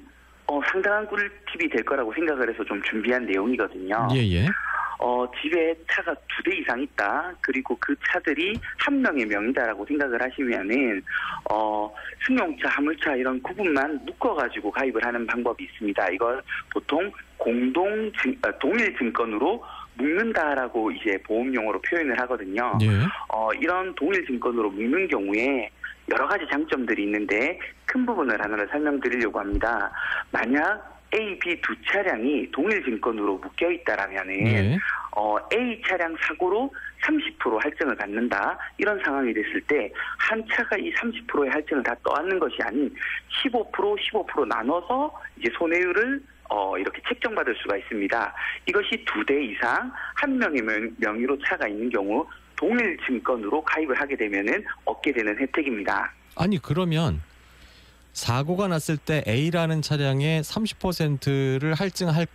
상당한 꿀팁이 될 거라고 생각을 해서 좀 준비한 내용이거든요. 집에 차가 2대 이상 있다. 그리고 그 차들이 한 명의 명의다라고 생각을 하시면은 승용차, 화물차 이런 구분만 묶어가지고 가입을 하는 방법이 있습니다. 이걸 보통 동일 증권으로 묶는다라고 이제 보험 용어로 표현을 하거든요. 이런 동일 증권으로 묶는 경우에 여러 가지 장점들이 있는데 큰 부분을 하나 설명드리려고 합니다. 만약 A, B 두 차량이 동일 증권으로 묶여 있다라면은 A 차량 사고로 30% 할증을 받는다. 이런 상황이 됐을 때 한 차가 이 30%의 할증을 다 떠안는 것이 아닌 15% 나눠서 이제 손해율을 이렇게 책정받을 수가 있습니다. 이것이 2대 이상 한 명의 명의로 차가 있는 경우 동일 증권으로 가입을 하게 되면은 얻게 되는 혜택입니다. 아니 그러면 사고가 났을 때 A라는 차량에 30%를 할증할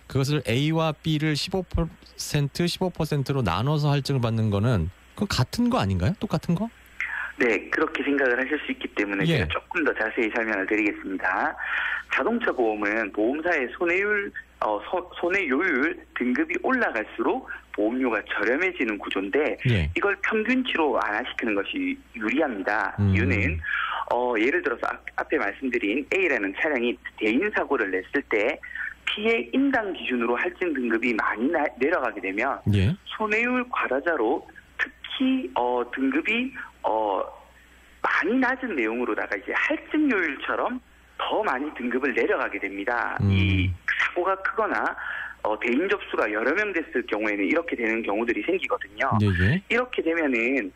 그것을 A와 B를 15%로 나눠서 할증을 받는 거는 그건 같은 거 아닌가요? 똑같은 거? 네, 그렇게 생각을 하실 수 있기 때문에 제가 조금 더 자세히 설명을 드리겠습니다. 자동차 보험은 보험사의 손해요율 등급이 올라갈수록 보험료가 저렴해지는 구조인데 이걸 평균치로 완화시키는 것이 유리합니다. 이유는 예를 들어서 앞에 말씀드린 A라는 차량이 대인 사고를 냈을 때 피해 인당 기준으로 할증 등급이 많이 내려가게 되면 손해율 과다자로 특히 등급이 많이 낮은 내용으로다가 이제 할증요율처럼 더 많이 등급을 내려가게 됩니다. 이 사고가 크거나 대인 접수가 여러 명 됐을 경우에는 이렇게 되는 경우들이 생기거든요. 이렇게 되면은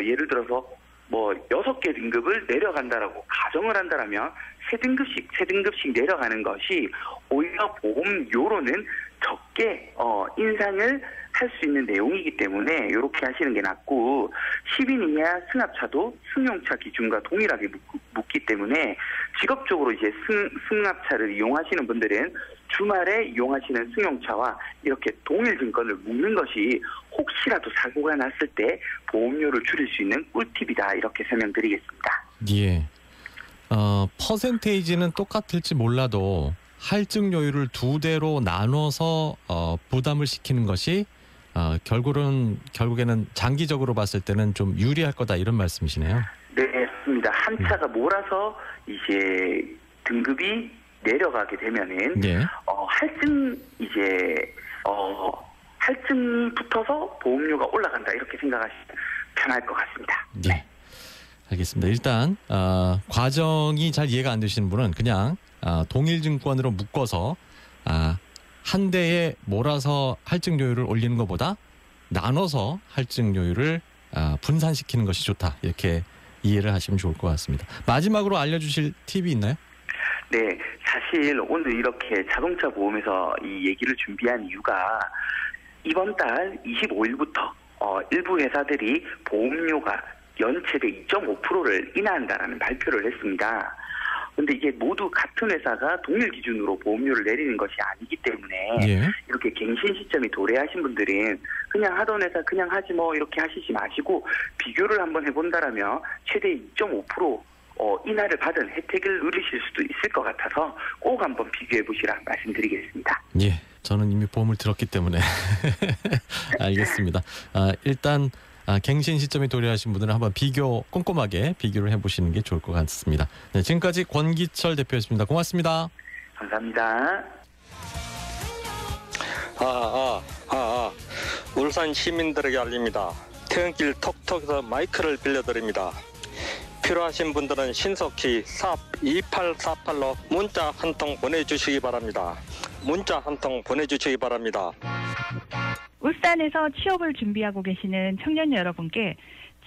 예를 들어서 뭐 6개 등급을 내려간다라고 가정을 한다라면 세 등급씩 내려가는 것이 오히려 보험료로는 적게 인상을 할 수 있는 내용이기 때문에 이렇게 하시는 게 낫고 10인 이하 승합차도 승용차 기준과 동일하게 묻기 때문에 직업적으로 이제 승합차를 이용하시는 분들은 주말에 이용하시는 승용차와 이렇게 동일 증권을 묶는 것이 혹시라도 사고가 났을 때 보험료를 줄일 수 있는 꿀팁이다 이렇게 설명드리겠습니다. 예. 퍼센테이지는 똑같을지 몰라도 할증료율을 2대로 나눠서 부담을 시키는 것이 결국에는 장기적으로 봤을 때는 좀 유리할 거다 이런 말씀이시네요. 네, 맞습니다. 한 차가 몰아서 이제 등급이 내려가게 되면은 할증이 붙어서 보험료가 올라간다 이렇게 생각하시면 편할 것 같습니다. 네. 알겠습니다. 일단 과정이 잘 이해가 안 되시는 분은 그냥 동일증권으로 묶어서 한 대에 몰아서 할증료율을 올리는 것보다 나눠서 할증료율을 분산시키는 것이 좋다. 이렇게 이해를 하시면 좋을 것 같습니다. 마지막으로 알려주실 팁이 있나요? 네, 사실 오늘 이렇게 자동차 보험에서 이 얘기를 준비한 이유가 이번 달 25일부터 일부 회사들이 보험료가 연체대 2.5%를 인하한다라는 발표를 했습니다. 근데 이게 모두 같은 회사가 동일 기준으로 보험료를 내리는 것이 아니기 때문에 이렇게 갱신 시점이 도래하신 분들은 그냥 하던 회사 그냥 하지 뭐 이렇게 하시지 마시고 비교를 한번 해본다라면 최대 2.5% 인하를 받은 혜택을 누리실 수도 있을 것 같아서 꼭 한번 비교해 보시라 말씀드리겠습니다. 예, 저는 이미 보험을 들었기 때문에 알겠습니다. 일단 갱신 시점에 도래하신 분들은 한번 꼼꼼하게 비교를 해보시는 게 좋을 것 같습니다. 네, 지금까지 권기철 대표였습니다. 고맙습니다. 감사합니다. 울산 시민들에게 알립니다. 퇴근길 톡톡에서 마이크를 빌려드립니다. 필요하신 분들은 신속히 샵 2848로 문자 한 통 보내주시기 바랍니다. 문자 한 통 보내주시기 바랍니다. 울산에서 취업을 준비하고 계시는 청년 여러분께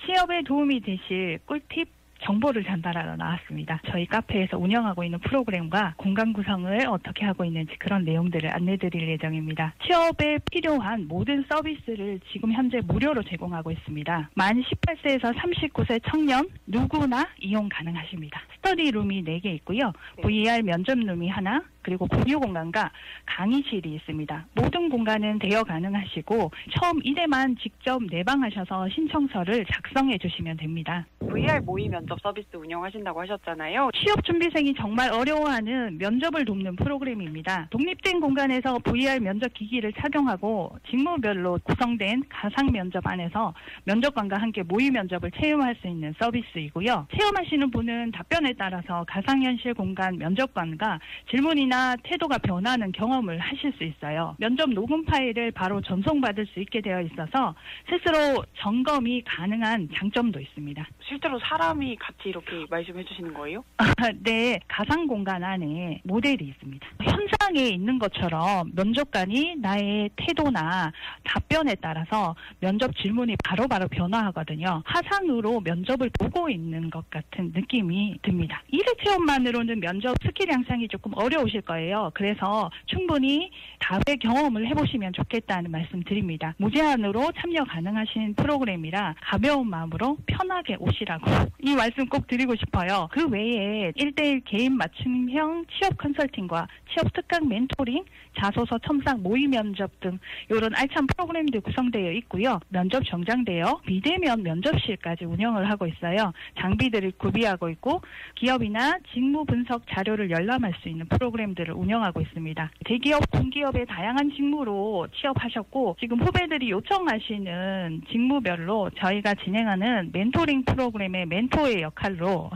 취업에 도움이 되실 꿀팁 정보를 전달하러 나왔습니다. 저희 카페에서 운영하고 있는 프로그램과 공간 구성을 어떻게 하고 있는지 그런 내용들을 안내드릴 예정입니다. 취업에 필요한 모든 서비스를 지금 현재 무료로 제공하고 있습니다. 만 18세에서 39세 청년 누구나 이용 가능하십니다. 스터디룸이 4개 있고요. VR 면접룸이 하나, 그리고 공유 공간과 강의실이 있습니다. 모든 공간은 대여 가능하시고 처음 1회만 직접 내방하셔서 신청서를 작성해 주시면 됩니다. VR 모의 면접 서비스 운영하신다고 하셨잖아요. 취업 준비생이 정말 어려워하는 면접을 돕는 프로그램입니다. 독립된 공간에서 VR 면접 기기를 착용하고 직무별로 구성된 가상 면접 안에서 면접관과 함께 모의 면접을 체험할 수 있는 서비스이고요. 체험하시는 분은 답변에 따라서 가상현실 공간 면접관과 질문이나 태도가 변하는 경험을 하실 수 있어요. 면접 녹음 파일을 바로 전송받을 수 있게 되어 있어서 스스로 점검이 가능한 장점도 있습니다. 실제로 사람이 같이 이렇게 말씀해 주시는 거예요? 네, 가상 공간 안에 모델이 있습니다. 현장에 있는 것처럼 면접관이 나의 태도나 답변에 따라서 면접 질문이 바로바로 변화하거든요. 화상으로 면접을 보고 있는 것 같은 느낌이 듭니다. 1회 체험만으로는 면접 스킬 향상이 조금 어려우실 거예요. 그래서 충분히 다회 경험을 해보시면 좋겠다는 말씀 드립니다. 무제한으로 참여 가능하신 프로그램이라 가벼운 마음으로 편하게 오시라고 이 말씀 꼭 드리고 싶어요. 그 외에 1대1 개인 맞춤형 취업 컨설팅과 취업 특강 멘토링, 자소서 첨삭 모의 면접 등 이런 알찬 프로그램들 구성되어 있고요. 면접 정장되어 비대면 면접실까지 운영을 하고 있어요. 장비들을 구비하고 있고 기업이나 직무 분석 자료를 열람할 수 있는 프로그램들을 운영하고 있습니다. 대기업, 공기업의 다양한 직무로 취업하셨고 지금 후배들이 요청하시는 직무별로 저희가 진행하는 멘토링 프로그램의 멘토의 역할로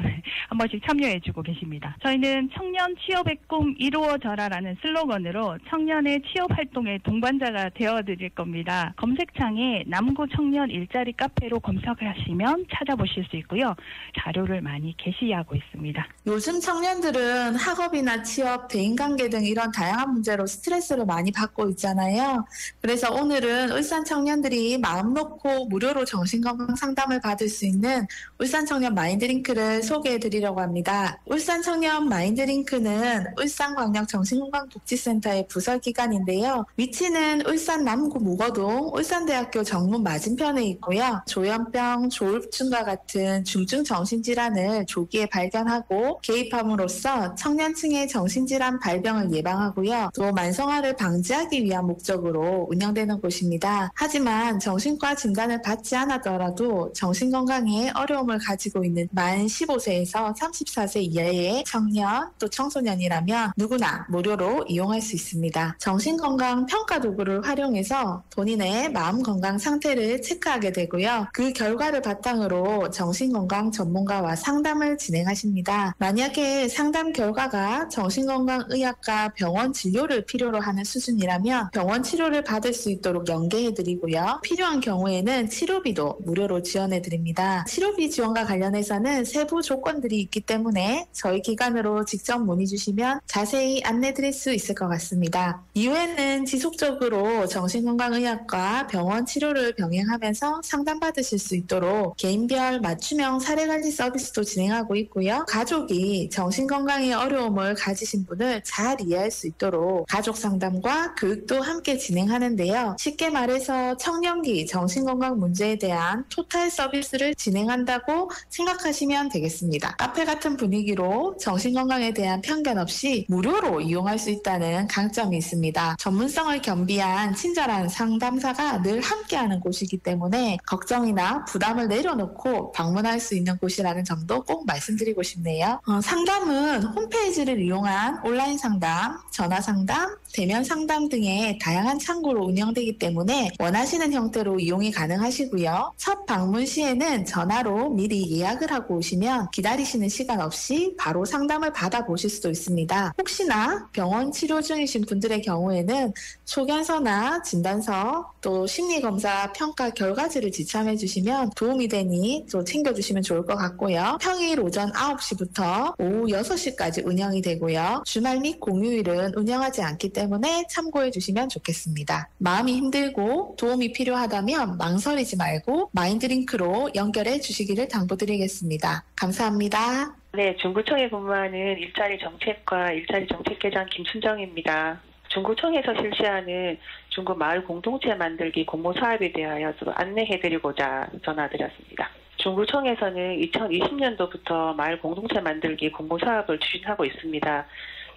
한 번씩 참여해주고 계십니다. 저희는 청년 취업의 꿈 이루어져라라는 슬로건으로 청년의 취업 활동의 동반자가 되어드릴 겁니다. 검색창에 남구 청년 일자리 카페로 검색하시면 찾아보실 수 있고요. 자료를 많이 게시하고 있습니다. 요즘 청년들은 학업이나 취업, 대인관계 등 이런 다양한 문제로 스트레스를 많이 받고 있잖아요. 그래서 오늘은 울산 청년들이 마음 놓고 무료로 정신건강 상담을 받을 수 있는 울산 청년 마인드링크를 소개해 드리려고 합니다. 울산 청년 마인드링크는 울산광역 정신건강 정신건강복지센터의 부설기관인데요. 위치는 울산 남구 무거동 울산대학교 정문 맞은편에 있고요. 조현병, 조울증과 같은 중증 정신질환을 조기에 발견하고 개입함으로써 청년층의 정신질환 발병을 예방하고요. 또 만성화를 방지하기 위한 목적으로 운영되는 곳입니다. 하지만 정신과 진단을 받지 않았더라도 정신건강에 어려움을 가지고 있는 만 15세에서 34세 이하의 청년 또 청소년이라면 누구나 무료로 이용할 수 있습니다. 정신건강 평가 도구를 활용해서 본인의 마음 건강 상태를 체크하게 되고요. 그 결과를 바탕으로 정신건강 전문가와 상담을 진행하십니다. 만약에 상담 결과가 정신건강의학과 병원 진료를 필요로 하는 수준이라면 병원 치료를 받을 수 있도록 연계해드리고요. 필요한 경우에는 치료비도 무료로 지원해드립니다. 치료비 지원과 관련해서는 세부 조건들이 있기 때문에 저희 기관으로 직접 문의 주시면 자세히 안내드릴 수 있을 것 같습니다. 이후에는 지속적으로 정신건강의학과 병원 치료를 병행하면서 상담받으실 수 있도록 개인별 맞춤형 사례관리 서비스도 진행하고 있고요. 가족이 정신건강에 어려움을 가지신 분을 잘 이해할 수 있도록 가족 상담과 교육도 함께 진행하는데요. 쉽게 말해서 청년기 정신건강 문제에 대한 토탈 서비스를 진행한다고 생각하시면 되겠습니다. 카페 같은 분위기로 정신건강에 대한 편견 없이 무료로 이용할 수 있다는 강점이 있습니다. 전문성을 겸비한 친절한 상담사가 늘 함께하는 곳이기 때문에 걱정이나 부담을 내려놓고 방문할 수 있는 곳이라는 점도 꼭 말씀드리고 싶네요. 상담은 홈페이지를 이용한 온라인 상담, 전화 상담, 대면 상담 등의 다양한 창구로 운영되기 때문에 원하시는 형태로 이용이 가능하시고요. 첫 방문 시에는 전화로 미리 예약을 하고 오시면 기다리시는 시간 없이 바로 상담을 받아보실 수도 있습니다. 혹시나 병원 치료 중이신 분들의 경우에는 소견서나 진단서 또 심리검사 평가 결과지를 지참해 주시면 도움이 되니 또 챙겨주시면 좋을 것 같고요. 평일 오전 9시부터 오후 6시까지 운영이 되고요. 주말 및 공휴일은 운영하지 않기 때문에 참고해 주시면 좋겠습니다. 마음이 힘들고 도움이 필요하다면 망설이지 말고 마인드링크로 연결해 주시기를 당부드리겠습니다. 감사합니다. 네, 중구청에 근무하는 일자리 정책과 일자리 정책계장 김순정입니다. 중구청에서 실시하는 중구 마을 공동체 만들기 공모 사업에 대하여 안내해드리고자 전화드렸습니다. 중구청에서는 2020년도부터 마을 공동체 만들기 공모 사업을 추진하고 있습니다.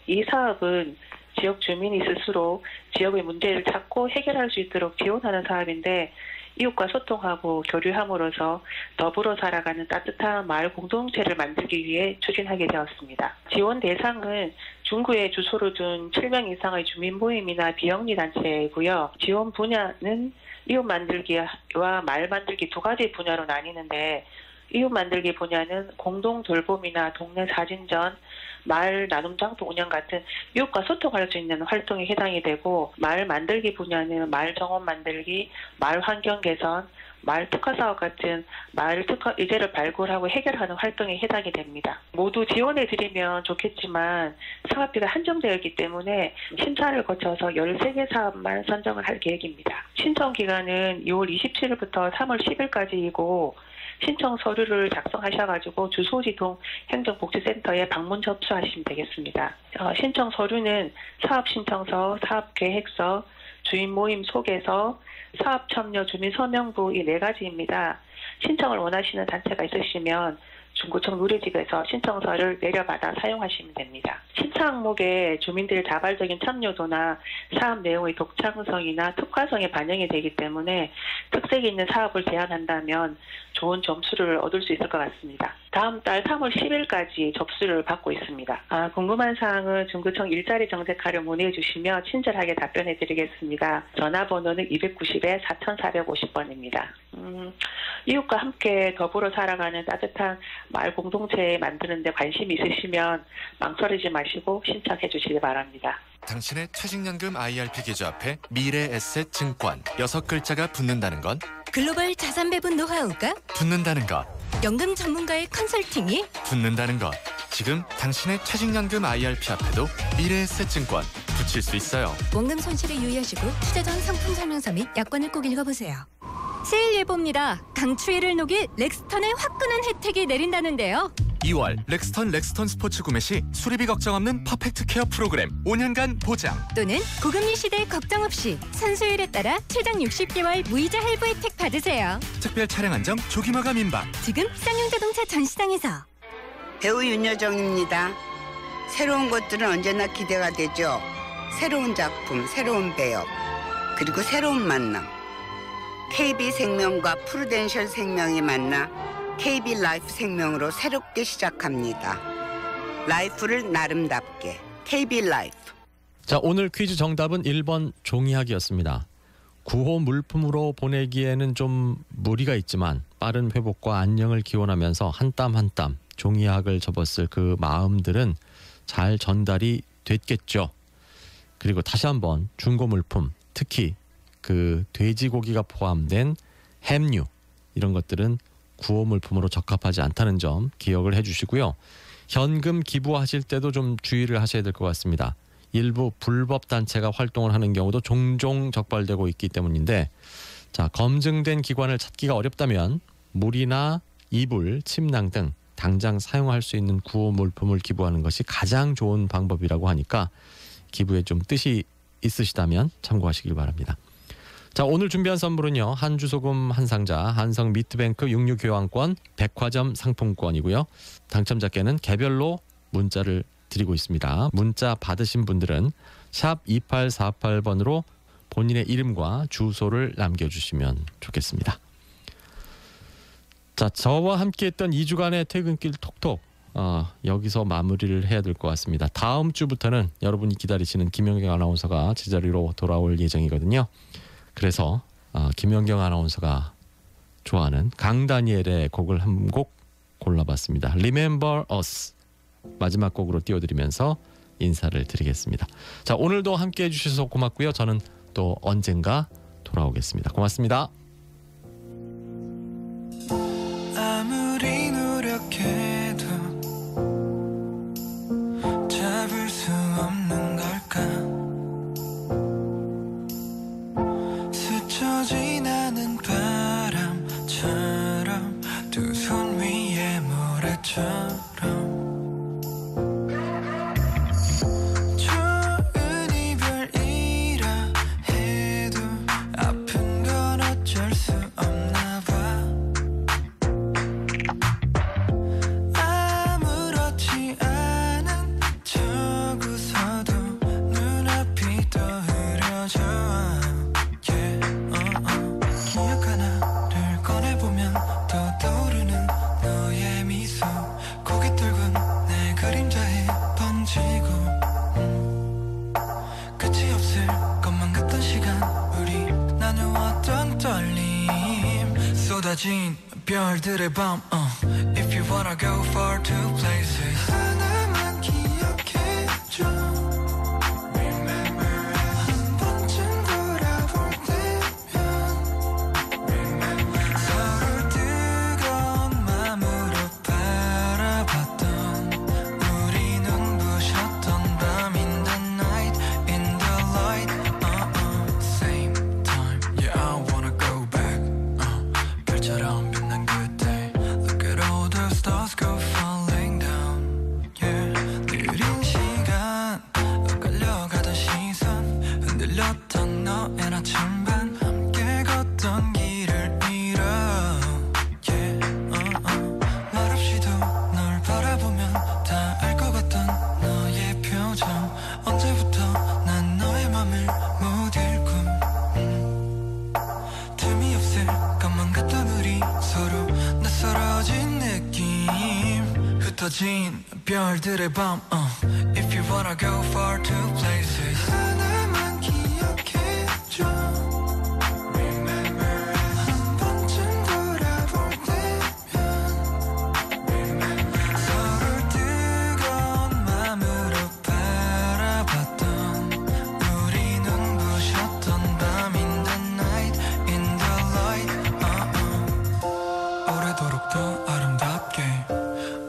이 사업은 지역 주민이 스스로 지역의 문제를 찾고 해결할 수 있도록 지원하는 사업인데 이웃과 소통하고 교류함으로써 더불어 살아가는 따뜻한 마을 공동체를 만들기 위해 추진하게 되었습니다. 지원 대상은 중구에 주소를 둔 7명 이상의 주민 모임이나 비영리 단체이고요. 지원 분야는 이웃 만들기와 마을 만들기 두 가지 분야로 나뉘는데 이웃 만들기 분야는 공동 돌봄이나 동네 사진전, 마을 나눔장터 운영 같은 이웃과 소통할 수 있는 활동에 해당이 되고 마을 만들기 분야는 마을 정원 만들기, 마을 환경 개선, 마을 특화사업 같은 마을 특화 의제를 발굴하고 해결하는 활동에 해당이 됩니다. 모두 지원해드리면 좋겠지만 사업비가 한정되어 있기 때문에 심사를 거쳐서 13개 사업만 선정을 할 계획입니다. 신청 기간은 2월 27일부터 3월 10일까지이고 신청 서류를 작성하셔가지고 주소지동 행정복지센터에 방문 접수하시면 되겠습니다. 신청 서류는 사업신청서, 사업계획서, 주인 모임 소개서, 사업참여 주민 서명부 이 4가지입니다. 신청을 원하시는 단체가 있으시면 중구청 누리집에서 신청서를 내려받아 사용하시면 됩니다. 심사 항목에 주민들의 자발적인 참여도나 사업 내용의 독창성이나 특화성이 반영이 되기 때문에 특색 있는 사업을 제안한다면 좋은 점수를 얻을 수 있을 것 같습니다. 다음 달 3월 10일까지 접수를 받고 있습니다. 궁금한 사항은 중구청 일자리 정책과로 문의해 주시면 친절하게 답변해 드리겠습니다. 전화번호는 290-4450번입니다. 이웃과 함께 더불어 살아가는 따뜻한 마을 공동체 만드는 데 관심이 있으시면 망설이지 마시고 신청해 주시기 바랍니다. 당신의 퇴직연금 IRP 계좌 앞에 미래에셋증권 6글자가 붙는다는 건 글로벌 자산 배분 노하우가 붙는다는 것, 연금 전문가의 컨설팅이 붙는다는 것. 지금 당신의 퇴직연금 IRP 앞에도 미래에셋증권 붙일 수 있어요. 원금 손실에 유의하시고 투자 전 상품 설명서 및 약관을 꼭 읽어보세요. 세일 예보입니다. 강추위를 녹일 렉스턴의 화끈한 혜택이 내린다는데요. 2월 렉스턴 스포츠 구매 시 수리비 걱정 없는 퍼펙트 케어 프로그램 5년간 보장. 또는 고금리 시대 걱정 없이 선수율에 따라 최장 60개월 무이자 할부 혜택 받으세요. 특별 차량 안정 조기 마감 임박. 지금 쌍용자동차 전시장에서. 배우 윤여정입니다. 새로운 것들은 언제나 기대가 되죠. 새로운 작품, 새로운 배역, 그리고 새로운 만남. KB생명과 프루덴셜 생명이 만나 KB라이프 생명으로 새롭게 시작합니다. 라이프를 나름답게 KB라이프. 자, 오늘 퀴즈 정답은 1번 종이학이었습니다. 구호 물품으로 보내기에는 좀 무리가 있지만 빠른 회복과 안녕을 기원하면서 한 땀 한 땀 종이학을 접었을 그 마음들은 잘 전달이 됐겠죠. 그리고 다시 한번 중고 물품, 특히 그 돼지고기가 포함된 햄류 이런 것들은 구호 물품으로 적합하지 않다는 점 기억을 해주시고요. 현금 기부하실 때도 좀 주의를 하셔야 될 것 같습니다. 일부 불법 단체가 활동을 하는 경우도 종종 적발되고 있기 때문인데, 자, 검증된 기관을 찾기가 어렵다면 물이나 이불, 침낭 등 당장 사용할 수 있는 구호 물품을 기부하는 것이 가장 좋은 방법이라고 하니까 기부에 좀 뜻이 있으시다면 참고하시길 바랍니다. 자, 오늘 준비한 선물은요. 한주소금 한 상자, 한성 미트뱅크 육류 교환권, 백화점 상품권이고요. 당첨자께는 개별로 문자를 드리고 있습니다. 문자 받으신 분들은 샵 2848번으로 본인의 이름과 주소를 남겨주시면 좋겠습니다. 자, 저와 함께했던 2주간의 퇴근길 톡톡 여기서 마무리를 해야 될 것 같습니다. 다음 주부터는 여러분이 기다리시는 김연경 아나운서가 제자리로 돌아올 예정이거든요. 그래서 김연경 아나운서가 좋아하는 강다니엘의 곡을 한 곡 골라봤습니다. Remember Us 마지막 곡으로 띄워드리면서 인사를 드리겠습니다. 자, 오늘도 함께해 주셔서 고맙고요. 저는 또 언젠가 돌아오겠습니다. 고맙습니다. 아무리 노력해도 잡을 수 없는 걸까. 스쳐 지나는 바람처럼 두 손 위에 모래처럼 좋은 이별이라 해도 아픈 건 어쩔 수 없나 봐. 아무렇지 않은 척 웃어도 눈앞이 떠오르죠. 기억 하나를 꺼내보면 또 떠오르는 너의 미소. 고개 들군 내 그림자에 번지고 끝이 없을 것만 같던 시간 우리 나누었던 떨림. 쏟아진 별들의 밤 If you wanna go far to places 하나만 기억해줘. Remember 한 번쯤 돌아볼 때면 Remember 서로 뜨거운 맘으로 바라봤던 우리 눈부셨던 밤 In the night, in the light Same time, yeah I wanna go back 별처럼 빛난 그때 Look at all the stars go falling down Yeah 느린 시간 엇갈려가던 시선 흔들렸던 너의 나 찬반 함께 걷던 길을 잃어 Yeah 말없이도 널 바라보면 다 알 것 같던 너의 표정. 언제부터 난 너의 맘을 못 읽고 틈이 없을 것만 같던 우리 서로 낯설어진 느낌. 흩어진 별들의 밤 If you wanna go far to places 하나만 기억해줘. Remember 한 번쯤 돌아볼 때면 Remember 서로 뜨거운 맘으로 바라봤던 우리 눈부셨던 밤 In the night, in the light 오래도록 더 아름답게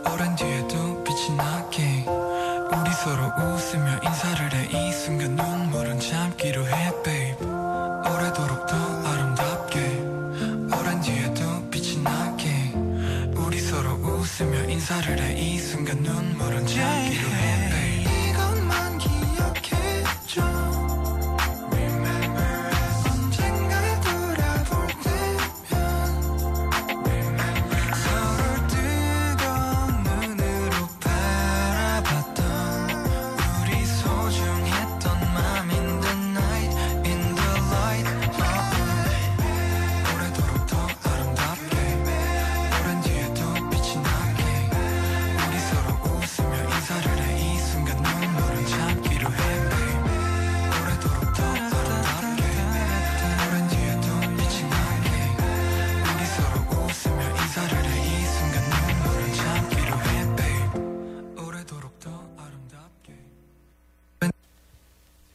오랜 뒤에도 빛이 나게 우리 서로 웃으며 인사를 해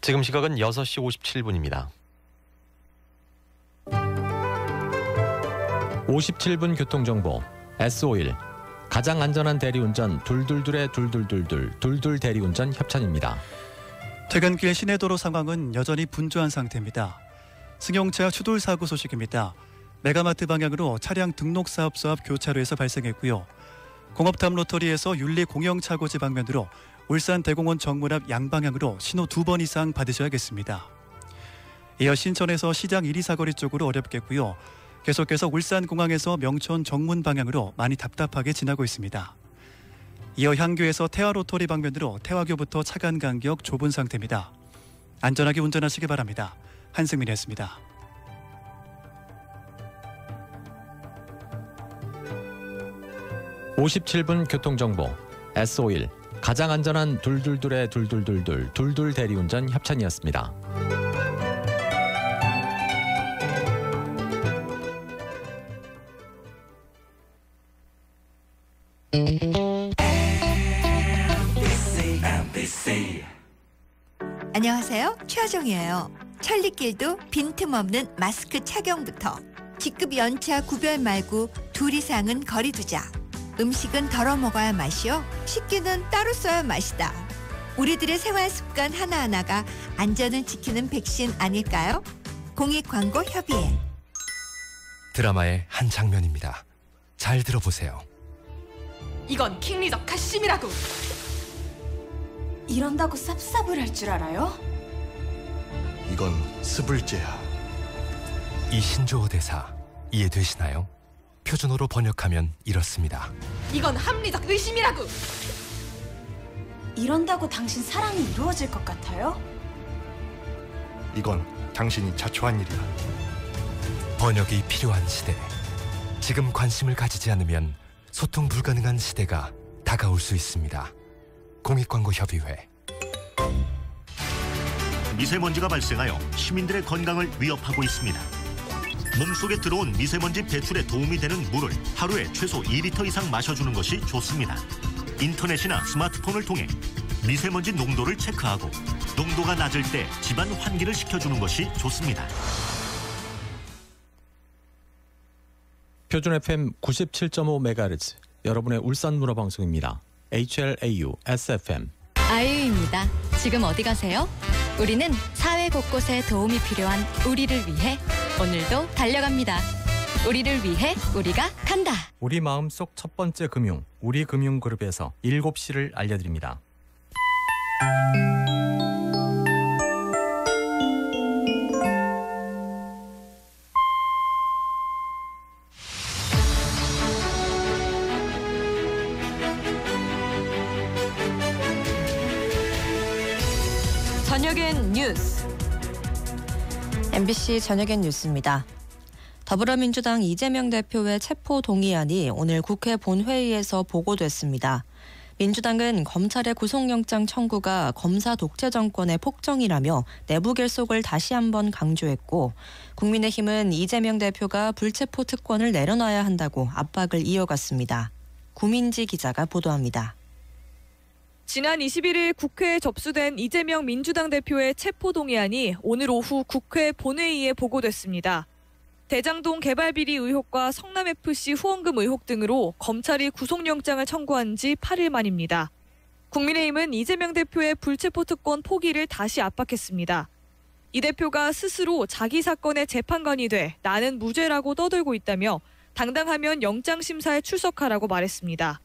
지금 시각은 6시 57분입니다. 57분 교통정보 S51 가장 안전한 대리운전 둘둘둘의 둘둘 대리운전 협찬입니다. 퇴근길 시내도로 상황은 여전히 분주한 상태입니다. 승용차 추돌 사고 소식입니다. 메가마트 방향으로 차량 등록사업소 앞 교차로에서 발생했고요. 공업탑 로터리에서 윤리공영차고지 방면으로 울산 대공원 정문 앞 양방향으로 신호 2번 이상 받으셔야겠습니다. 이어 신천에서 시장 1, 2 사거리 쪽으로 어렵겠고요. 계속해서 울산공항에서 명천 정문 방향으로 많이 답답하게 지나고 있습니다. 이어 향교에서 태화로터리 방면으로 태화교부터 차간 간격 좁은 상태입니다. 안전하게 운전하시기 바랍니다. 한승민이었습니다. (57분) 교통정보 S51 가장 안전한 둘둘둘의 둘둘 대리운전 협찬이었습니다. 안녕하세요. 최하정이에요. 천리길도 빈틈없는 마스크 착용부터 직급 연차 구별 말고 둘 이상은 거리 두자. 음식은 덜어 먹어야 맛이요. 식기는 따로 써야 맛이다. 우리들의 생활 습관 하나하나가 안전을 지키는 백신 아닐까요? 공익광고협의회. 드라마의 한 장면입니다. 잘 들어보세요. 이건 킹리적 카심이라고. 이런다고 쌉쌉을 할 줄 알아요? 이건 스불제야. 이 신조어 대사 이해되시나요? 표준어로 번역하면 이렇습니다. 이건 합리적 의심이라고. 이런다고 당신 사랑이 이루어질 것 같아요? 이건 당신이 자초한 일이야. 번역이 필요한 시대. 지금 관심을 가지지 않으면 소통 불가능한 시대가 다가올 수 있습니다. 공익광고협의회. 미세먼지가 발생하여 시민들의 건강을 위협하고 있습니다. 몸속에 들어온 미세먼지 배출에 도움이 되는 물을 하루에 최소 2리터 이상 마셔주는 것이 좋습니다. 인터넷이나 스마트폰을 통해 미세먼지 농도를 체크하고 농도가 낮을 때 집안 환기를 시켜주는 것이 좋습니다. 표준 FM 97.5MHz 여러분의 울산 문화방송입니다. HLAU SFM 아이유입니다. 지금 어디 가세요? 우리는 사회 곳곳에 도움이 필요한 우리를 위해 오늘도 달려갑니다. 우리를 위해 우리가 간다. 우리 마음속 첫 번째 금융 우리금융그룹에서 7시를 알려드립니다. 저녁엔 뉴스. MBC 저녁엔 뉴스입니다. 더불어민주당 이재명 대표의 체포 동의안이 오늘 국회 본회의에서 보고됐습니다. 민주당은 검찰의 구속영장 청구가 검사 독재 정권의 폭정이라며 내부 결속을 다시 한번 강조했고, 국민의힘은 이재명 대표가 불체포 특권을 내려놔야 한다고 압박을 이어갔습니다. 구민지 기자가 보도합니다. 지난 21일 국회에 접수된 이재명 민주당 대표의 체포 동의안이 오늘 오후 국회 본회의에 보고됐습니다. 대장동 개발 비리 의혹과 성남FC 후원금 의혹 등으로 검찰이 구속영장을 청구한 지 8일 만입니다. 국민의힘은 이재명 대표의 불체포 특권 포기를 다시 압박했습니다. 이 대표가 스스로 자기 사건의 재판관이 돼 나는 무죄라고 떠들고 있다며 당당하면 영장심사에 출석하라고 말했습니다.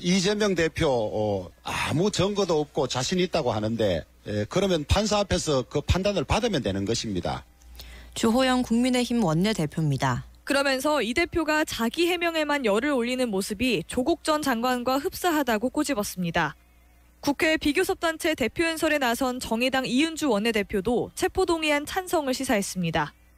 이재명 대표 아무 증거도 없고 자신 있다고 하는데 그러면 판사 앞에서 그 판단을 받으면 되는 것입니다. 주호영 국민의힘 원내대표입니다. 그러면서 이 대표가 자기 해명에만 열을 올리는 모습이 조국 전 장관과 흡사하다고 꼬집었습니다. 국회 비교섭단체 대표연설에 나선 정의당 이은주 원내대표도 체포동의안 찬성을 시사했습니다.